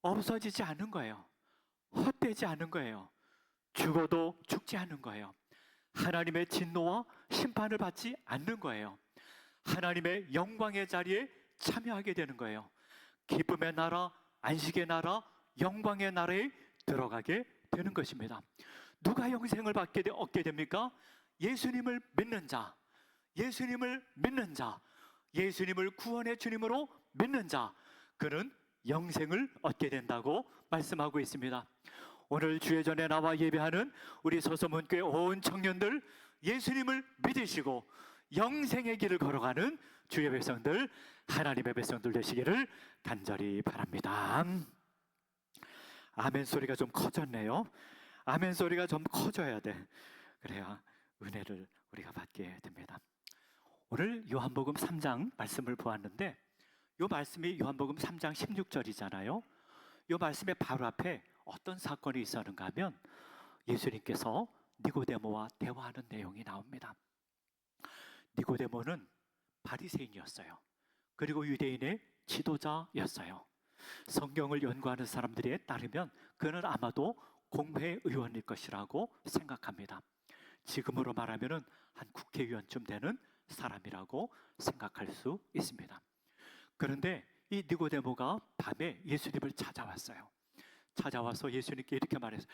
없어지지 않는 거예요. 헛되지 않는 거예요. 죽어도 죽지 않는 거예요. 하나님의 진노와 심판을 받지 않는 거예요. 하나님의 영광의 자리에 참여하게 되는 거예요. 기쁨의 나라, 안식의 나라, 영광의 나라에 들어가게 되는 것입니다. 누가 영생을 얻게 됩니까? 예수님을 믿는 자, 예수님을 믿는 자, 예수님을 구원의 주님으로 믿는 자, 그는 영생을 얻게 된다고 말씀하고 있습니다. 오늘 주의 전에 나와 예배하는 우리 소서문교회 온 청년들, 예수님을 믿으시고 영생의 길을 걸어가는 주의 백성들, 하나님의 백성들 되시기를 간절히 바랍니다. 아멘 소리가 좀 커졌네요. 아멘 소리가 좀 커져야 돼. 그래야 은혜를 우리가 받게 됩니다. 오늘 요한복음 3장 말씀을 보았는데, 이 말씀이 요한복음 3장 16절이잖아요. 이 말씀의 바로 앞에 어떤 사건이 있었는가 하면 예수님께서 니고데모와 대화하는 내용이 나옵니다. 니고데모는 바리새인이었어요. 그리고 유대인의 지도자였어요. 성경을 연구하는 사람들에 따르면 그는 아마도 공회의원일 것이라고 생각합니다. 지금으로 말하면 한 국회의원쯤 되는 사람이라고 생각할 수 있습니다. 그런데 이 니고데모가 밤에 예수님을 찾아왔어요. 찾아와서 예수님께 이렇게 말했어요.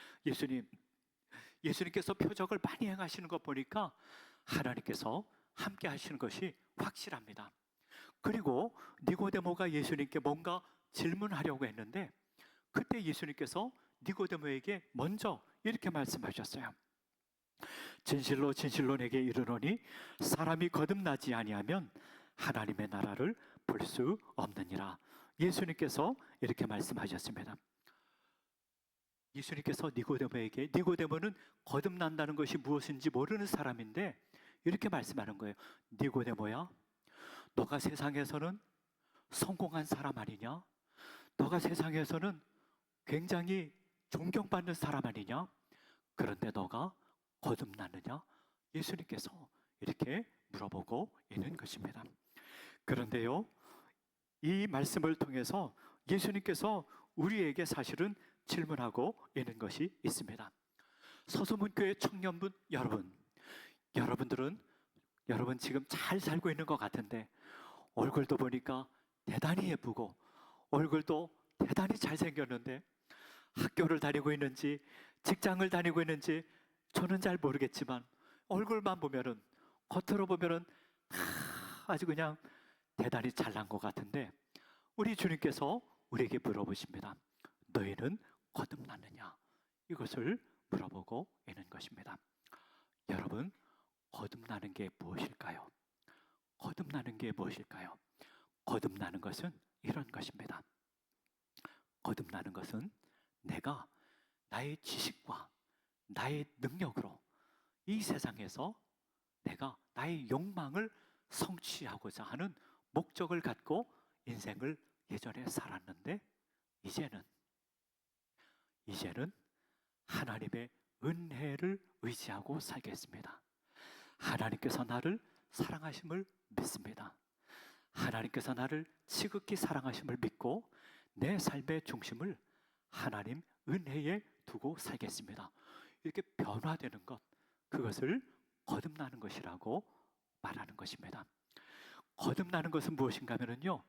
예수님께서 표적을 많이 행하시는 것 보니까 하나님께서 함께 하시는 것이 확실합니다. 그리고 니고데모가 예수님께 뭔가 질문하려고 했는데, 그때 예수님께서 니고데모에게 먼저 이렇게 말씀하셨어요. 진실로 진실로 내게 이르노니 사람이 거듭나지 아니하면 하나님의 나라를 볼 수 없느니라. 예수님께서 이렇게 말씀하셨습니다. 예수님께서 니고데모에게, 니고데모는 거듭난다는 것이 무엇인지 모르는 사람인데 이렇게 말씀하는 거예요. 니고데모야, 너가 세상에서는 성공한 사람 아니냐? 너가 세상에서는 굉장히 존경받는 사람 아니냐? 그런데 너가 거듭났느냐? 예수님께서 이렇게 물어보고 있는 것입니다. 그런데요, 이 말씀을 통해서 예수님께서 우리에게 사실은 질문하고 있는 것이 있습니다. 서소문교회 청년분 여러분들은 여러분 지금 잘 살고 있는 것 같은데 얼굴도 보니까 대단히 예쁘고 얼굴도 대단히 잘생겼는데 학교를 다니고 있는지 직장을 다니고 있는지 저는 잘 모르겠지만 얼굴만 보면은, 겉으로 보면은 아주 그냥 대단히 잘난 것 같은데 우리 주님께서 우리에게 물어보십니다. 너희는 거듭났느냐? 이것을 물어보고 있는 것입니다. 여러분, 거듭나는 게 무엇일까요? 거듭나는 게 무엇일까요? 거듭나는 것은 이런 것입니다. 거듭나는 것은 내가 나의 지식과 나의 능력으로 이 세상에서 내가 나의 욕망을 성취하고자 하는 목적을 갖고 인생을 예전에 살았는데 이제는 하나님의 은혜를 의지하고 살겠습니다. 하나님께서 나를 사랑하심을 믿습니다. 하나님께서 나를 지극히 사랑하심을 믿고 내 삶의 중심을 하나님 은혜에 두고 살겠습니다. 이렇게 변화되는 것, 그것을 거듭나는 것이라고 말하는 것입니다. 거듭나는 것은 무엇인가 하면요,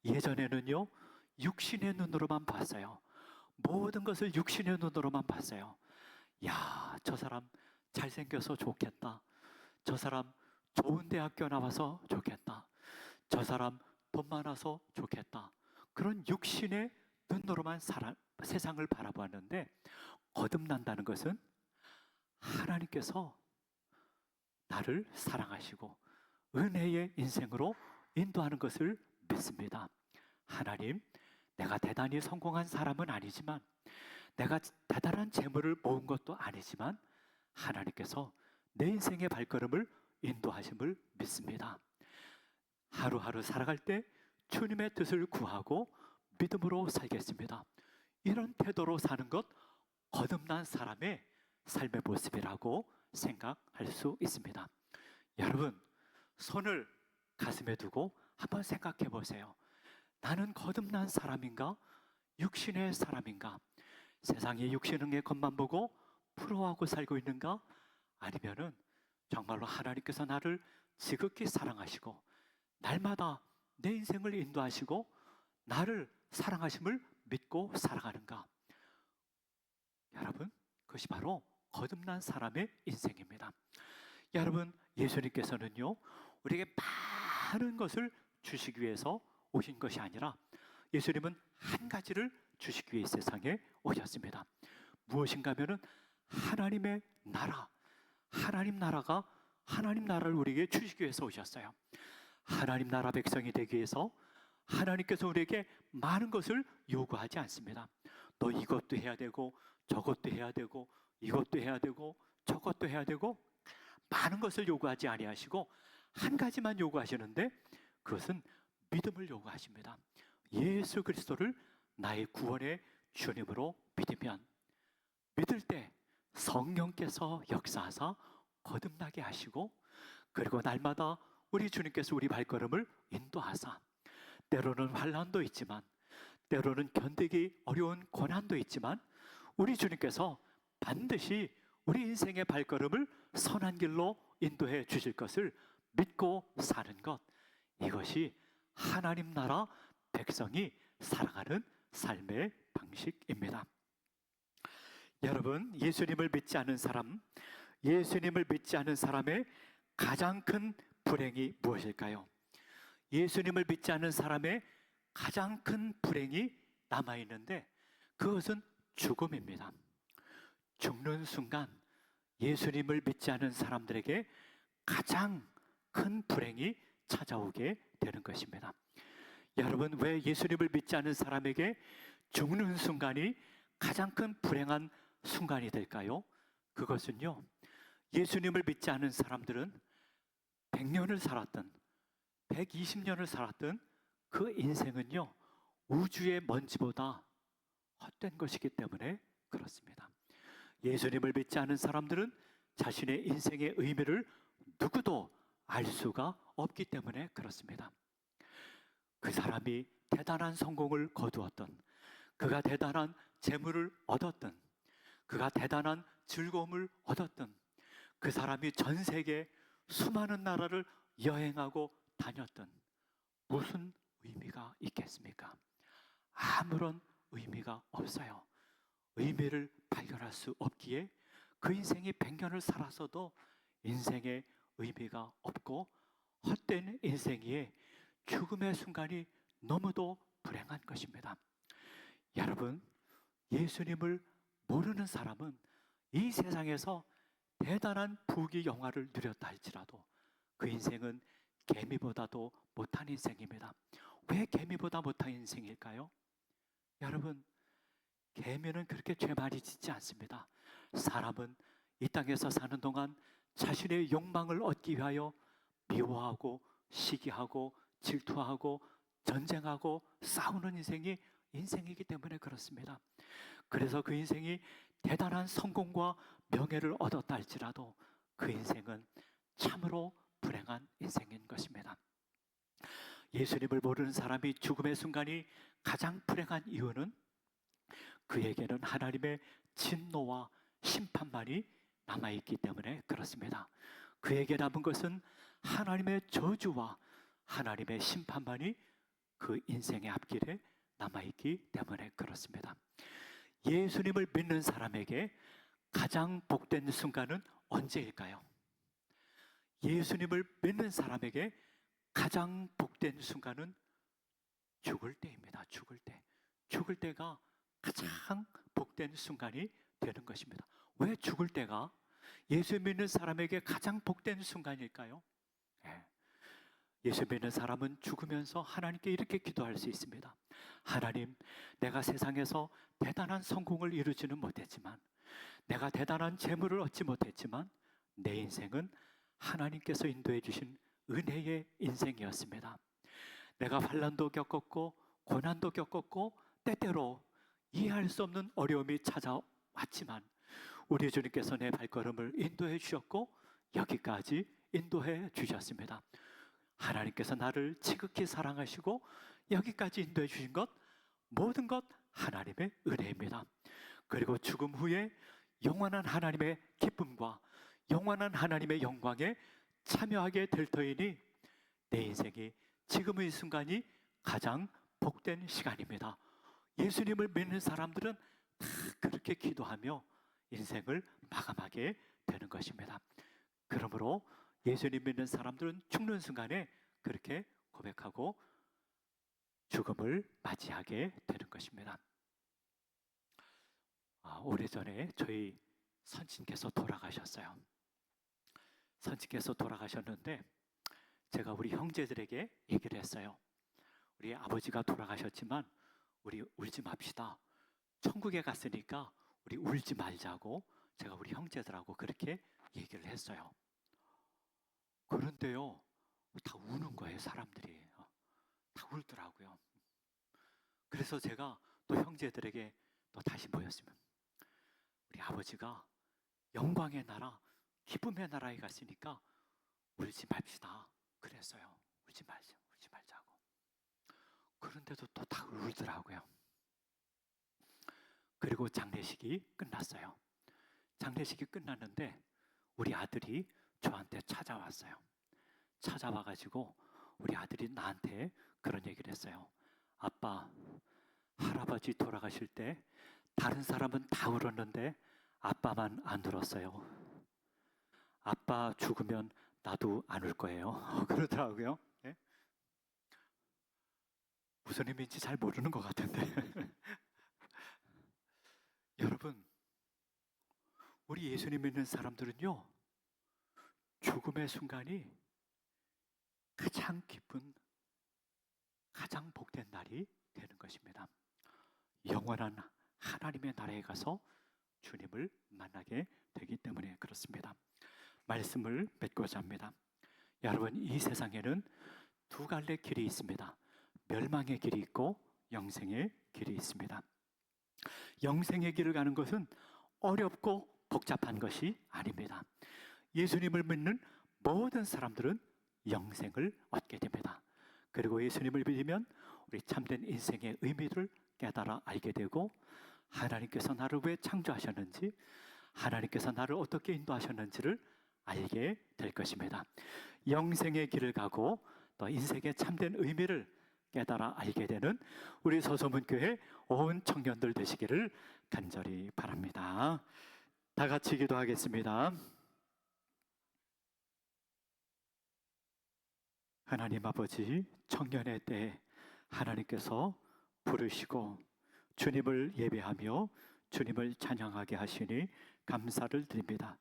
예전에는요 육신의 눈으로만 봤어요. 모든 것을 육신의 눈으로만 봤어요. 야, 저 사람 잘생겨서 좋겠다. 저 사람 좋은 대학교 나와서 좋겠다. 저 사람 돈 많아서 좋겠다. 그런 육신의 눈으로만 세상을 바라보았는데, 거듭난다는 것은 하나님께서 나를 사랑하시고 은혜의 인생으로 인도하는 것을 믿습니다. 하나님, 내가 대단히 성공한 사람은 아니지만, 내가 대단한 재물을 모은 것도 아니지만 하나님께서 내 인생의 발걸음을 인도하심을 믿습니다. 하루하루 살아갈 때 주님의 뜻을 구하고 믿음으로 살겠습니다. 이런 태도로 사는 것, 거듭난 사람의 삶의 모습이라고 생각할 수 있습니다. 여러분, 손을 가슴에 두고 한번 생각해 보세요. 나는 거듭난 사람인가? 육신의 사람인가? 세상의 육신의 것만 보고 부러워하고 살고 있는가? 아니면은 정말로 하나님께서 나를 지극히 사랑하시고 날마다 내 인생을 인도하시고 나를 사랑하심을 믿고 살아가는가? 여러분, 그것이 바로 거듭난 사람의 인생입니다. 여러분, 예수님께서는요, 우리에게 많은 것을 주시기 위해서 오신 것이 아니라 예수님은 한 가지를 주시기 위해 세상에 오셨습니다. 무엇인가 하면은 하나님의 나라, 하나님 나라가 하나님 나라를 우리에게 주시기 위해서 오셨어요. 하나님 나라 백성이 되기 위해서 하나님께서 우리에게 많은 것을 요구하지 않습니다. 너 이것도 해야 되고 저것도 해야 되고 이것도 해야 되고 저것도 해야 되고 많은 것을 요구하지 아니하시고 한 가지만 요구하시는데 그것은 믿음을 요구하십니다. 예수 그리스도를 나의 구원의 주님으로 믿으면 믿을 때 성령께서 역사하사 거듭나게 하시고 그리고 날마다 우리 주님께서 우리 발걸음을 인도하사 때로는 환난도 있지만 때로는 견디기 어려운 고난도 있지만 우리 주님께서 반드시 우리 인생의 발걸음을 선한 길로 인도해 주실 것을 믿고 사는 것, 이것이 하나님 나라 백성이 살아가는 삶의 방식입니다. 여러분, 예수님을 믿지 않은 사람, 예수님을 믿지 않은 사람의 가장 큰 불행이 무엇일까요? 예수님을 믿지 않은 사람의 가장 큰 불행이 남아있는데 그것은 죽음입니다. 죽는 순간 예수님을 믿지 않은 사람들에게 가장 큰 불행이 찾아오게 되는 것입니다. 여러분, 왜 예수님을 믿지 않은 사람에게 죽는 순간이 가장 큰 불행한 순간이 될까요? 그것은요, 예수님을 믿지 않은 사람들은 100년을 살았든 120년을 살았든 그 인생은요, 우주의 먼지보다 헛된 것이기 때문에 그렇습니다. 예수님을 믿지 않은 사람들은 자신의 인생의 의미를 누구도 알 수가 없기 때문에 그렇습니다. 그 사람이 대단한 성공을 거두었던, 그가 대단한 재물을 얻었던, 그가 대단한 즐거움을 얻었던, 그 사람이 전 세계 수많은 나라를 여행하고 다녔던 무슨 의미가 있겠습니까? 아무런 의미가 없어요. 의미를 발견할 수 없기에 그 인생이 100년을 살았어도 인생의 의미가 없고 헛된 인생이에 죽음의 순간이 너무도 불행한 것입니다. 여러분, 예수님을 모르는 사람은 이 세상에서 대단한 부귀 영화를 누렸다 할지라도 그 인생은 개미보다도 못한 인생입니다. 왜 개미보다 못한 인생일까요? 여러분, 개미는 그렇게 죄 많이 짓지 않습니다. 사람은 이 땅에서 사는 동안 자신의 욕망을 얻기 위하여 미워하고 시기하고 질투하고 전쟁하고 싸우는 인생이 인생이기 때문에 그렇습니다. 그래서 그 인생이 대단한 성공과 명예를 얻었다 할지라도 그 인생은 참으로 불행한 인생인 것입니다. 예수님을 모르는 사람이 죽음의 순간이 가장 불행한 이유는 그에게는 하나님의 진노와 심판만이 남아있기 때문에 그렇습니다. 그에게 남은 것은 하나님의 저주와 하나님의 심판만이 그 인생의 앞길에 남아있기 때문에 그렇습니다. 예수님을 믿는 사람에게 가장 복된 순간은 언제일까요? 예수님을 믿는 사람에게 가장 복된 순간은 죽을 때입니다. 죽을 때. 죽을 때가 가장 복된 순간이 되는 것입니다. 왜 죽을 때가 예수 믿는 사람에게 가장 복된 순간일까요? 예수 믿는 사람은 죽으면서 하나님께 이렇게 기도할 수 있습니다. 하나님, 내가 세상에서 대단한 성공을 이루지는 못했지만, 내가 대단한 재물을 얻지 못했지만 내 인생은 하나님께서 인도해 주신 은혜의 인생이었습니다. 내가 환난도 겪었고 고난도 겪었고 때때로 이해할 수 없는 어려움이 찾아왔지만 우리 주님께서 내 발걸음을 인도해 주셨고 여기까지 인도해 주셨습니다. 하나님께서 나를 지극히 사랑하시고 여기까지 인도해 주신 것, 모든 것 하나님의 은혜입니다. 그리고 죽음 후에 영원한 하나님의 기쁨과 영원한 하나님의 영광에 참여하게 될 터이니 내 인생이 지금의 이 순간이 가장 복된 시간입니다. 예수님을 믿는 사람들은 다 그렇게 기도하며 인생을 마감하게 되는 것입니다. 그러므로 예수님 믿는 사람들은 죽는 순간에 그렇게 고백하고 죽음을 맞이하게 되는 것입니다. 오래전에 저희 선친께서 돌아가셨어요. 선친께서 돌아가셨는데 제가 우리 형제들에게 얘기를 했어요. 우리 아버지가 돌아가셨지만 우리 울지 맙시다. 천국에 갔으니까 우리 울지 말자고 제가 우리 형제들하고 그렇게 얘기를 했어요. 그런데요, 다 우는 거예요. 사람들이 다 울더라고요. 그래서 제가 또 형제들에게 또 다시 모였으면 우리 아버지가 영광의 나라, 기쁨의 나라에 갔으니까 울지 맙시다 그랬어요. 울지 말자고. 그런데도 또 다 울더라고요. 그리고 장례식이 끝났어요. 장례식이 끝났는데 우리 아들이 저한테 찾아왔어요. 찾아와가지고 우리 아들이 나한테 그런 얘기를 했어요. 아빠, 할아버지 돌아가실 때 다른 사람은 다 울었는데 아빠만 안 울었어요. 아빠 죽으면 나도 안 울 거예요. 그러더라고요. 네? 무슨 의미인지 잘 모르는 것 같은데 여러분, 우리 예수님 믿는 사람들은요, 죽음의 순간이 가장 기쁜, 가장 복된 날이 되는 것입니다. 영원한 하나님의 나라에 가서 주님을 만나게 되기 때문에 그렇습니다. 말씀을 맺고자 합니다. 여러분, 이 세상에는 두 갈래 길이 있습니다. 멸망의 길이 있고 영생의 길이 있습니다. 영생의 길을 가는 것은 어렵고 복잡한 것이 아닙니다. 예수님을 믿는 모든 사람들은 영생을 얻게 됩니다. 그리고 예수님을 믿으면 우리 참된 인생의 의미를 깨달아 알게 되고 하나님께서 나를 왜 창조하셨는지, 하나님께서 나를 어떻게 인도하셨는지를 알게 될 것입니다. 영생의 길을 가고 또 인생의 참된 의미를 깨달아 알게 되는 우리 서소문교회 온 청년들 되시기를 간절히 바랍니다. 다 같이 기도하겠습니다. 하나님 아버지, 청년의 때 하나님께서 부르시고 주님을 예배하며 주님을 찬양하게 하시니 감사를 드립니다.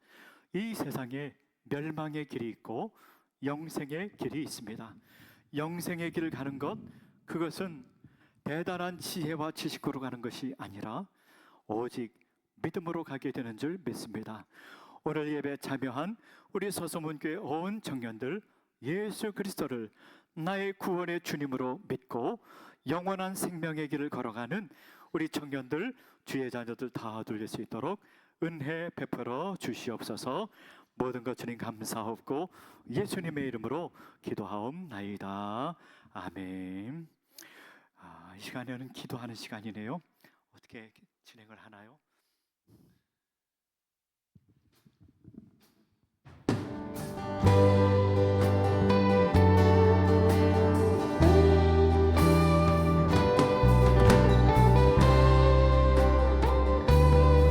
이 세상에 멸망의 길이 있고 영생의 길이 있습니다. 영생의 길을 가는 것, 그것은 대단한 지혜와 지식으로 가는 것이 아니라 오직 믿음으로 가게 되는 줄 믿습니다. 오늘 예배 참여한 우리 서소문교회 온 청년들, 예수 그리스도를 나의 구원의 주님으로 믿고 영원한 생명의 길을 걸어가는 우리 청년들, 주의 자녀들 다 돌릴 수 있도록 은혜 베풀어 주시옵소서. 모든 것 주님 감사하옵고 예수님의 이름으로 기도하옵나이다. 아멘. 이 시간에는 기도하는 시간이네요. 어떻게 진행을 하나요?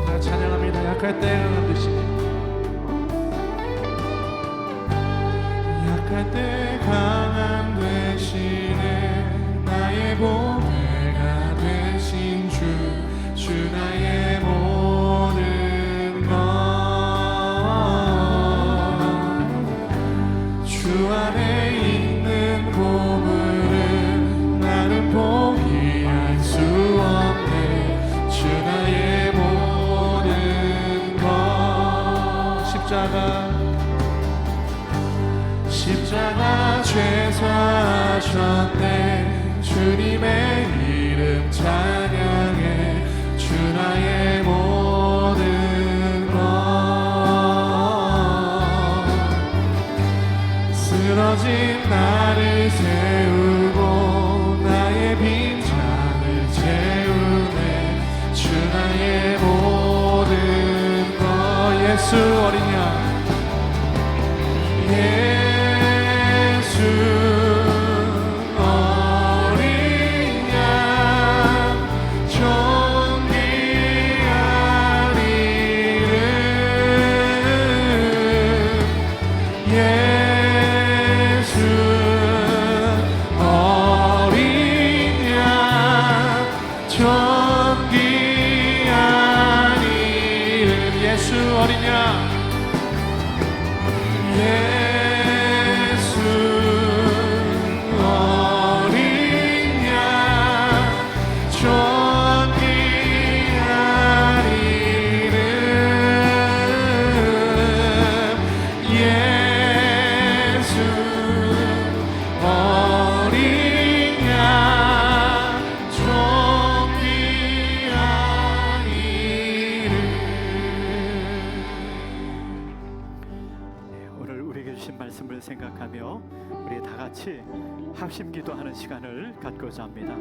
다 찬양합니다. 약할 때 강한 되시네. 약할 때 강한 되시네. 나의 보배가 되신 주 나의 모든 것. 주 안에 있는 보물은 나는 포기할 수 없네. 주 나의 모든 것. 십자가 죄사하셨네. 주님의 이름 찬양해. 주 나의 모든 것. 나를 세우고 나의 빈잔을 채우네. 주 나의 모든 것. 예수 어린 양, 예수 어린 양, 존귀한 이름. 예수 어린 양, 존귀한 이름. 예수 어린 양, 예수 어린 양, 존귀한 이름. 예수 어린 양, 존귀한 이름. 네, 오늘 우리에게 주신 말씀을 생각하며 우리 다 같이 합심 기도하는 시간을 갖고자 합니다.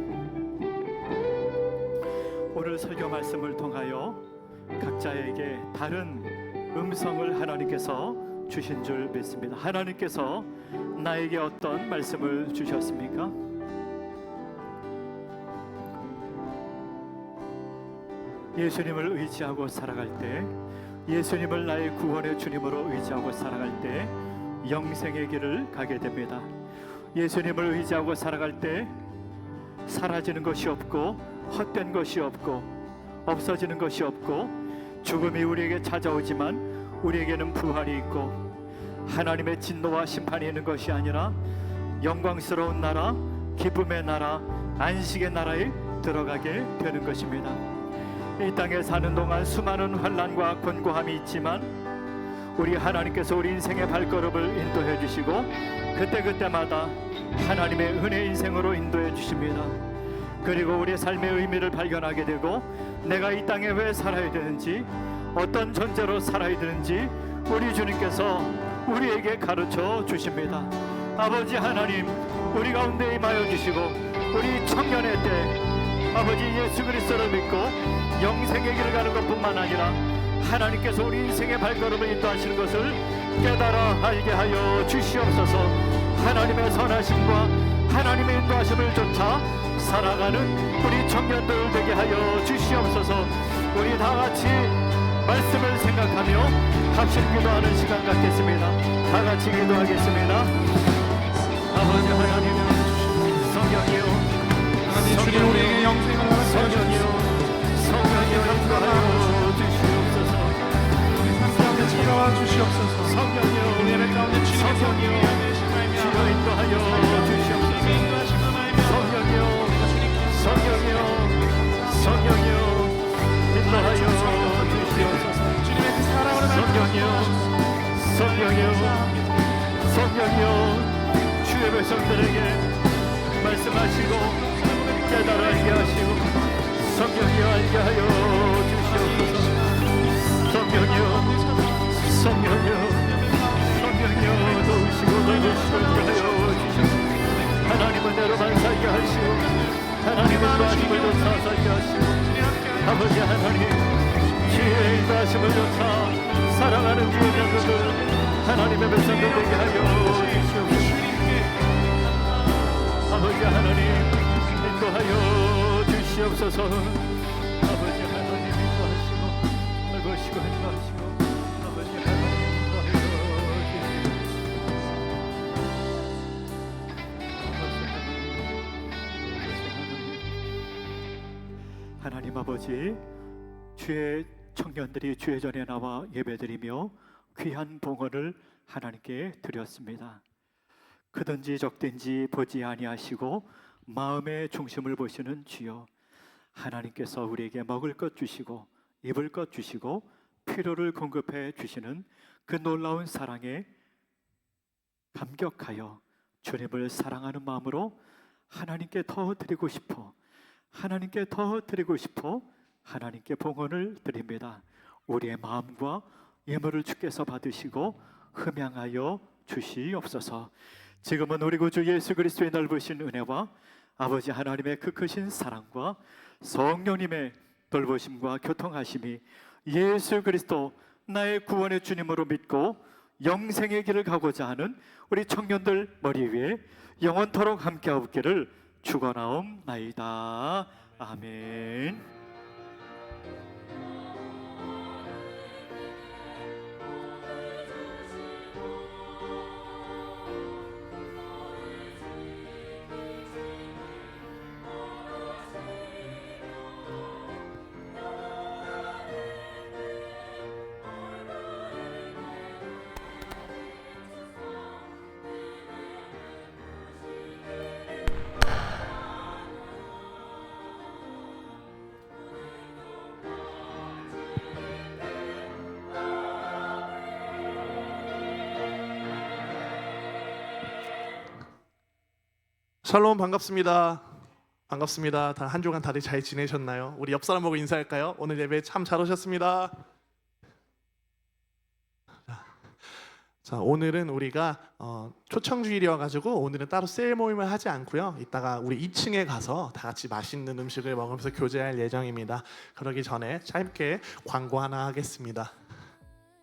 오늘 설교 말씀을 통하여 각자에게 다른 음성을 하나님께서 주신 줄 믿습니다. 하나님께서 나에게 어떤 말씀을 주셨습니까? 예수님을 의지하고 살아갈 때, 예수님을 나의 구원의 주님으로 의지하고 살아갈 때 영생의 길을 가게 됩니다. 예수님을 의지하고 살아갈 때 사라지는 것이 없고 헛된 것이 없고 없어지는 것이 없고 죽음이 우리에게 찾아오지만 우리에게는 부활이 있고 하나님의 진노와 심판이 있는 것이 아니라 영광스러운 나라, 기쁨의 나라, 안식의 나라에 들어가게 되는 것입니다. 이 땅에 사는 동안 수많은 환난과 곤고함이 있지만 우리 하나님께서 우리 인생의 발걸음을 인도해 주시고 그때그때마다 하나님의 은혜 인생으로 인도해 주십니다. 그리고 우리의 삶의 의미를 발견하게 되고 내가 이 땅에 왜 살아야 되는지, 어떤 존재로 살아야 되는지 우리 주님께서 우리에게 가르쳐 주십니다. 아버지 하나님, 우리 가운데 임하여 주시고 우리 청년의 때 아버지 예수 그리스도를 믿고 영생의 길을 가는 것뿐만 아니라 하나님께서 우리 인생의 발걸음을 인도하시는 것을 깨달아 알게 하여 주시옵소서. 하나님의 선하심과 하나님의 인도하심을 쫓아 살아가는 우리 청년들 되게 하여 주시옵소서. 우리 다 같이 말씀을 생각하며 합심 기도하는 시간 갖겠습니다. 다 같이 기도하겠습니다. 아버지 하나님, 성령이여, 주님 우리에게 영생을 성령이여, 성령이여 인도하여 주시옵소서. 가운데 찾아와 주시옵소서. 성령이여, 우리 예배 가운데 주님의 성령이여, 주여 인도하여 주시옵소서. 성령이여, 성령이여, 성령이여 인도하여 주시옵소서. 주님의 그 사랑으로 성령이여, 성령이여, 성령이여 주의 백성들에게 말씀하시고 깨달아 알게 하시고 성령이여 알게 하여 주시옵소서. 성령이여, 성령이여, 성령이여 도우시고 도우시고 하여 주시옵소서. 하나님은 내로만 살게 하시고 하나님은 도하심을 쫓아 살게 하시고 아버지 하나님, 주의 인도하심을 쫓아 살아가는 주의 백성들, 하나님의 백성들 되게 하여 주시옵소서. 아버지 하나님 인도하여 주시옵소서. 아버지 하나님 인도하시고 아버지고 인도하시고 아버지 하나님 인도하여 주시옵소서. 하나님 아버지, 주의 청년들이 주의 전에 나와 예배드리며 귀한 봉헌을 하나님께 드렸습니다. 크든지 적든지 보지 아니하시고 마음의 중심을 보시는 주여, 하나님께서 우리에게 먹을 것 주시고 입을 것 주시고 필요를 공급해 주시는 그 놀라운 사랑에 감격하여 주님을 사랑하는 마음으로 하나님께 더 드리고 싶어, 하나님께 더 드리고 싶어 하나님께 봉헌을 드립니다. 우리의 마음과 예물을 주께서 받으시고 흠양하여 주시옵소서. 지금은 우리 구주 예수 그리스도의 넓으신 은혜와 아버지 하나님의 그 크신 사랑과 성령님의 돌보심과 교통하심이 예수 그리스도 나의 구원의 주님으로 믿고 영생의 길을 가고자 하는 우리 청년들 머리 위에 영원토록 함께하옵기를 축원하옵나이다. 아멘. 샬롬, 반갑습니다. 반갑습니다. 다 한 주간 다들 잘 지내셨나요? 우리 옆 사람 보고 인사할까요? 오늘 예배 참 잘 오셨습니다. 자, 오늘은 우리가 초청주일이어 가지고 오늘은 따로 셀 모임을 하지 않고요. 이따가 우리 2층에 가서 다 같이 맛있는 음식을 먹으면서 교제할 예정입니다. 그러기 전에 짧게 광고 하나 하겠습니다.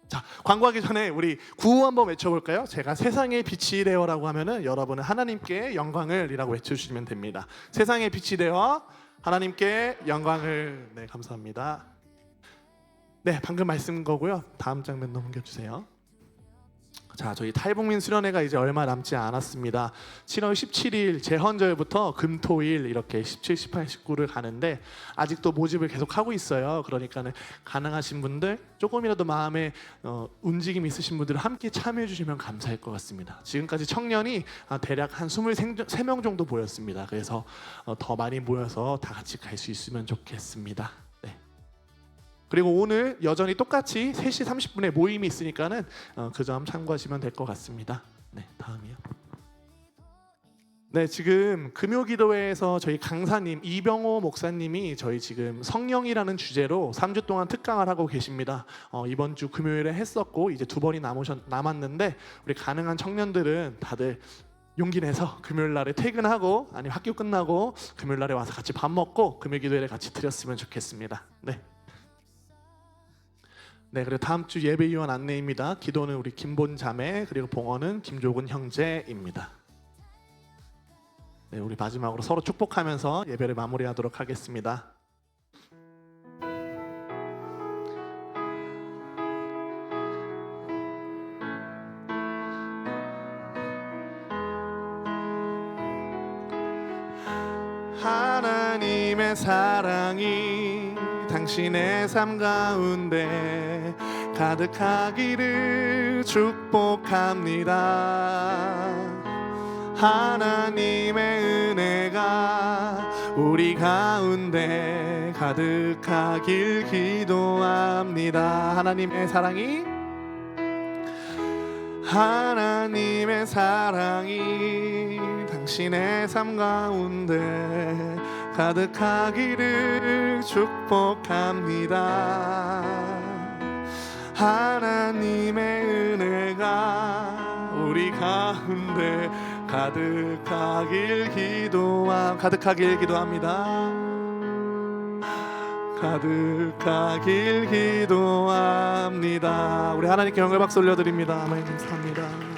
자, 광고하기 전에 우리 구호 한번 외쳐볼까요? 제가 세상의 빛이 되어라고 하면은 여러분은 하나님께 영광을이라고 외쳐주시면 됩니다. 세상의 빛이 되어 하나님께 영광을. 네, 감사합니다. 네, 방금 말씀 거고요. 다음 장면 넘겨주세요. 자, 저희 탈북민 수련회가 이제 얼마 남지 않았습니다. 7월 17일 제헌절부터 금토일 이렇게 17, 18, 19를 가는데 아직도 모집을 계속 하고 있어요. 그러니까는 가능하신 분들 조금이라도 마음에 움직임 있으신 분들 함께 참여해 주시면 감사할 것 같습니다. 지금까지 청년이 대략 한 23명 정도 모였습니다. 그래서 더 많이 모여서 다 같이 갈 수 있으면 좋겠습니다. 네. 그리고 오늘 여전히 똑같이 3시 30분에 모임이 있으니까는 그 점 참고하시면 될 것 같습니다. 네, 다음이요. 네, 지금 금요기도회에서 저희 강사님 이병호 목사님이 저희 지금 성령이라는 주제로 3주 동안 특강을 하고 계십니다. 이번 주 금요일에 했었고 이제 2번이 남았는데 우리 가능한 청년들은 다들 용기 내서 금요일 날에 퇴근하고 아니 학교 끝나고 금요일 날에 와서 같이 밥 먹고 금요기도회를 같이 드렸으면 좋겠습니다. 네. 네, 그리고 다음 주 예배 위원 안내입니다. 기도는 우리 김본 자매, 그리고 봉헌은 김조근 형제입니다. 네, 우리 마지막으로 서로 축복하면서 예배를 마무리하도록 하겠습니다. 하나님의 사랑이 당신의 삶 가운데 가득하기를 축복합니다. 하나님의 은혜가 우리 가운데 가득하길 기도합니다. 하나님의 사랑이 당신의 삶 가운데 가득하기를 축복합니다. 하나님의 은혜가 우리 가운데 가득하길 기도합니다. 가득하길 기도합니다. 우리 하나님께 영광 박수 올려드립니다. 아멘. 감사합니다.